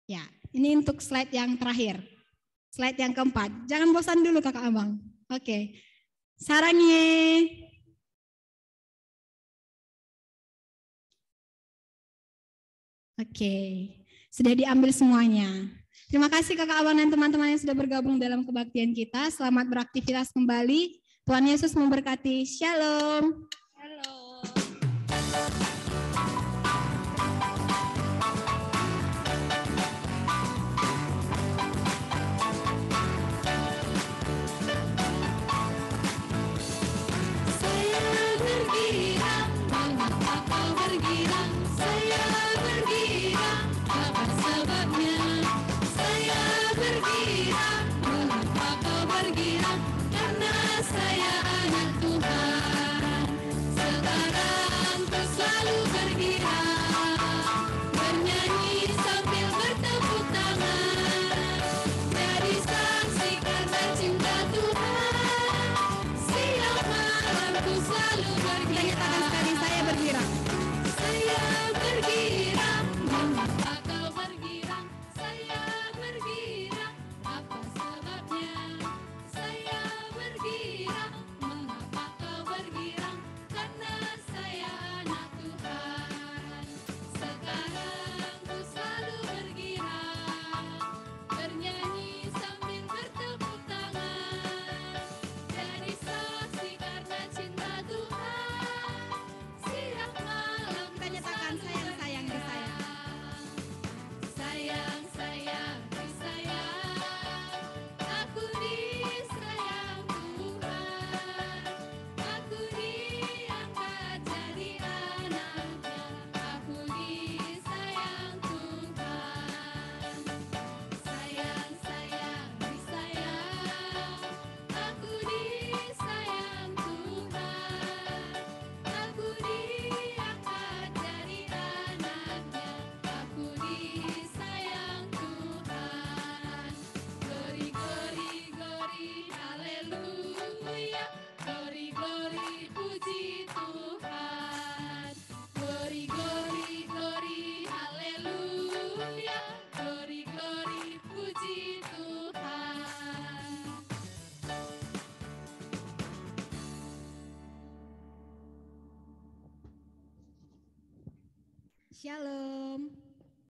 Ya, ini untuk slide yang terakhir. Slide yang keempat. Jangan bosan dulu kakak abang. Oke. Sarangye. Oke. Sudah diambil semuanya. Terima kasih kakak abang dan teman-teman yang sudah bergabung dalam kebaktian kita. Selamat beraktivitas kembali. Tuhan Yesus memberkati. Shalom.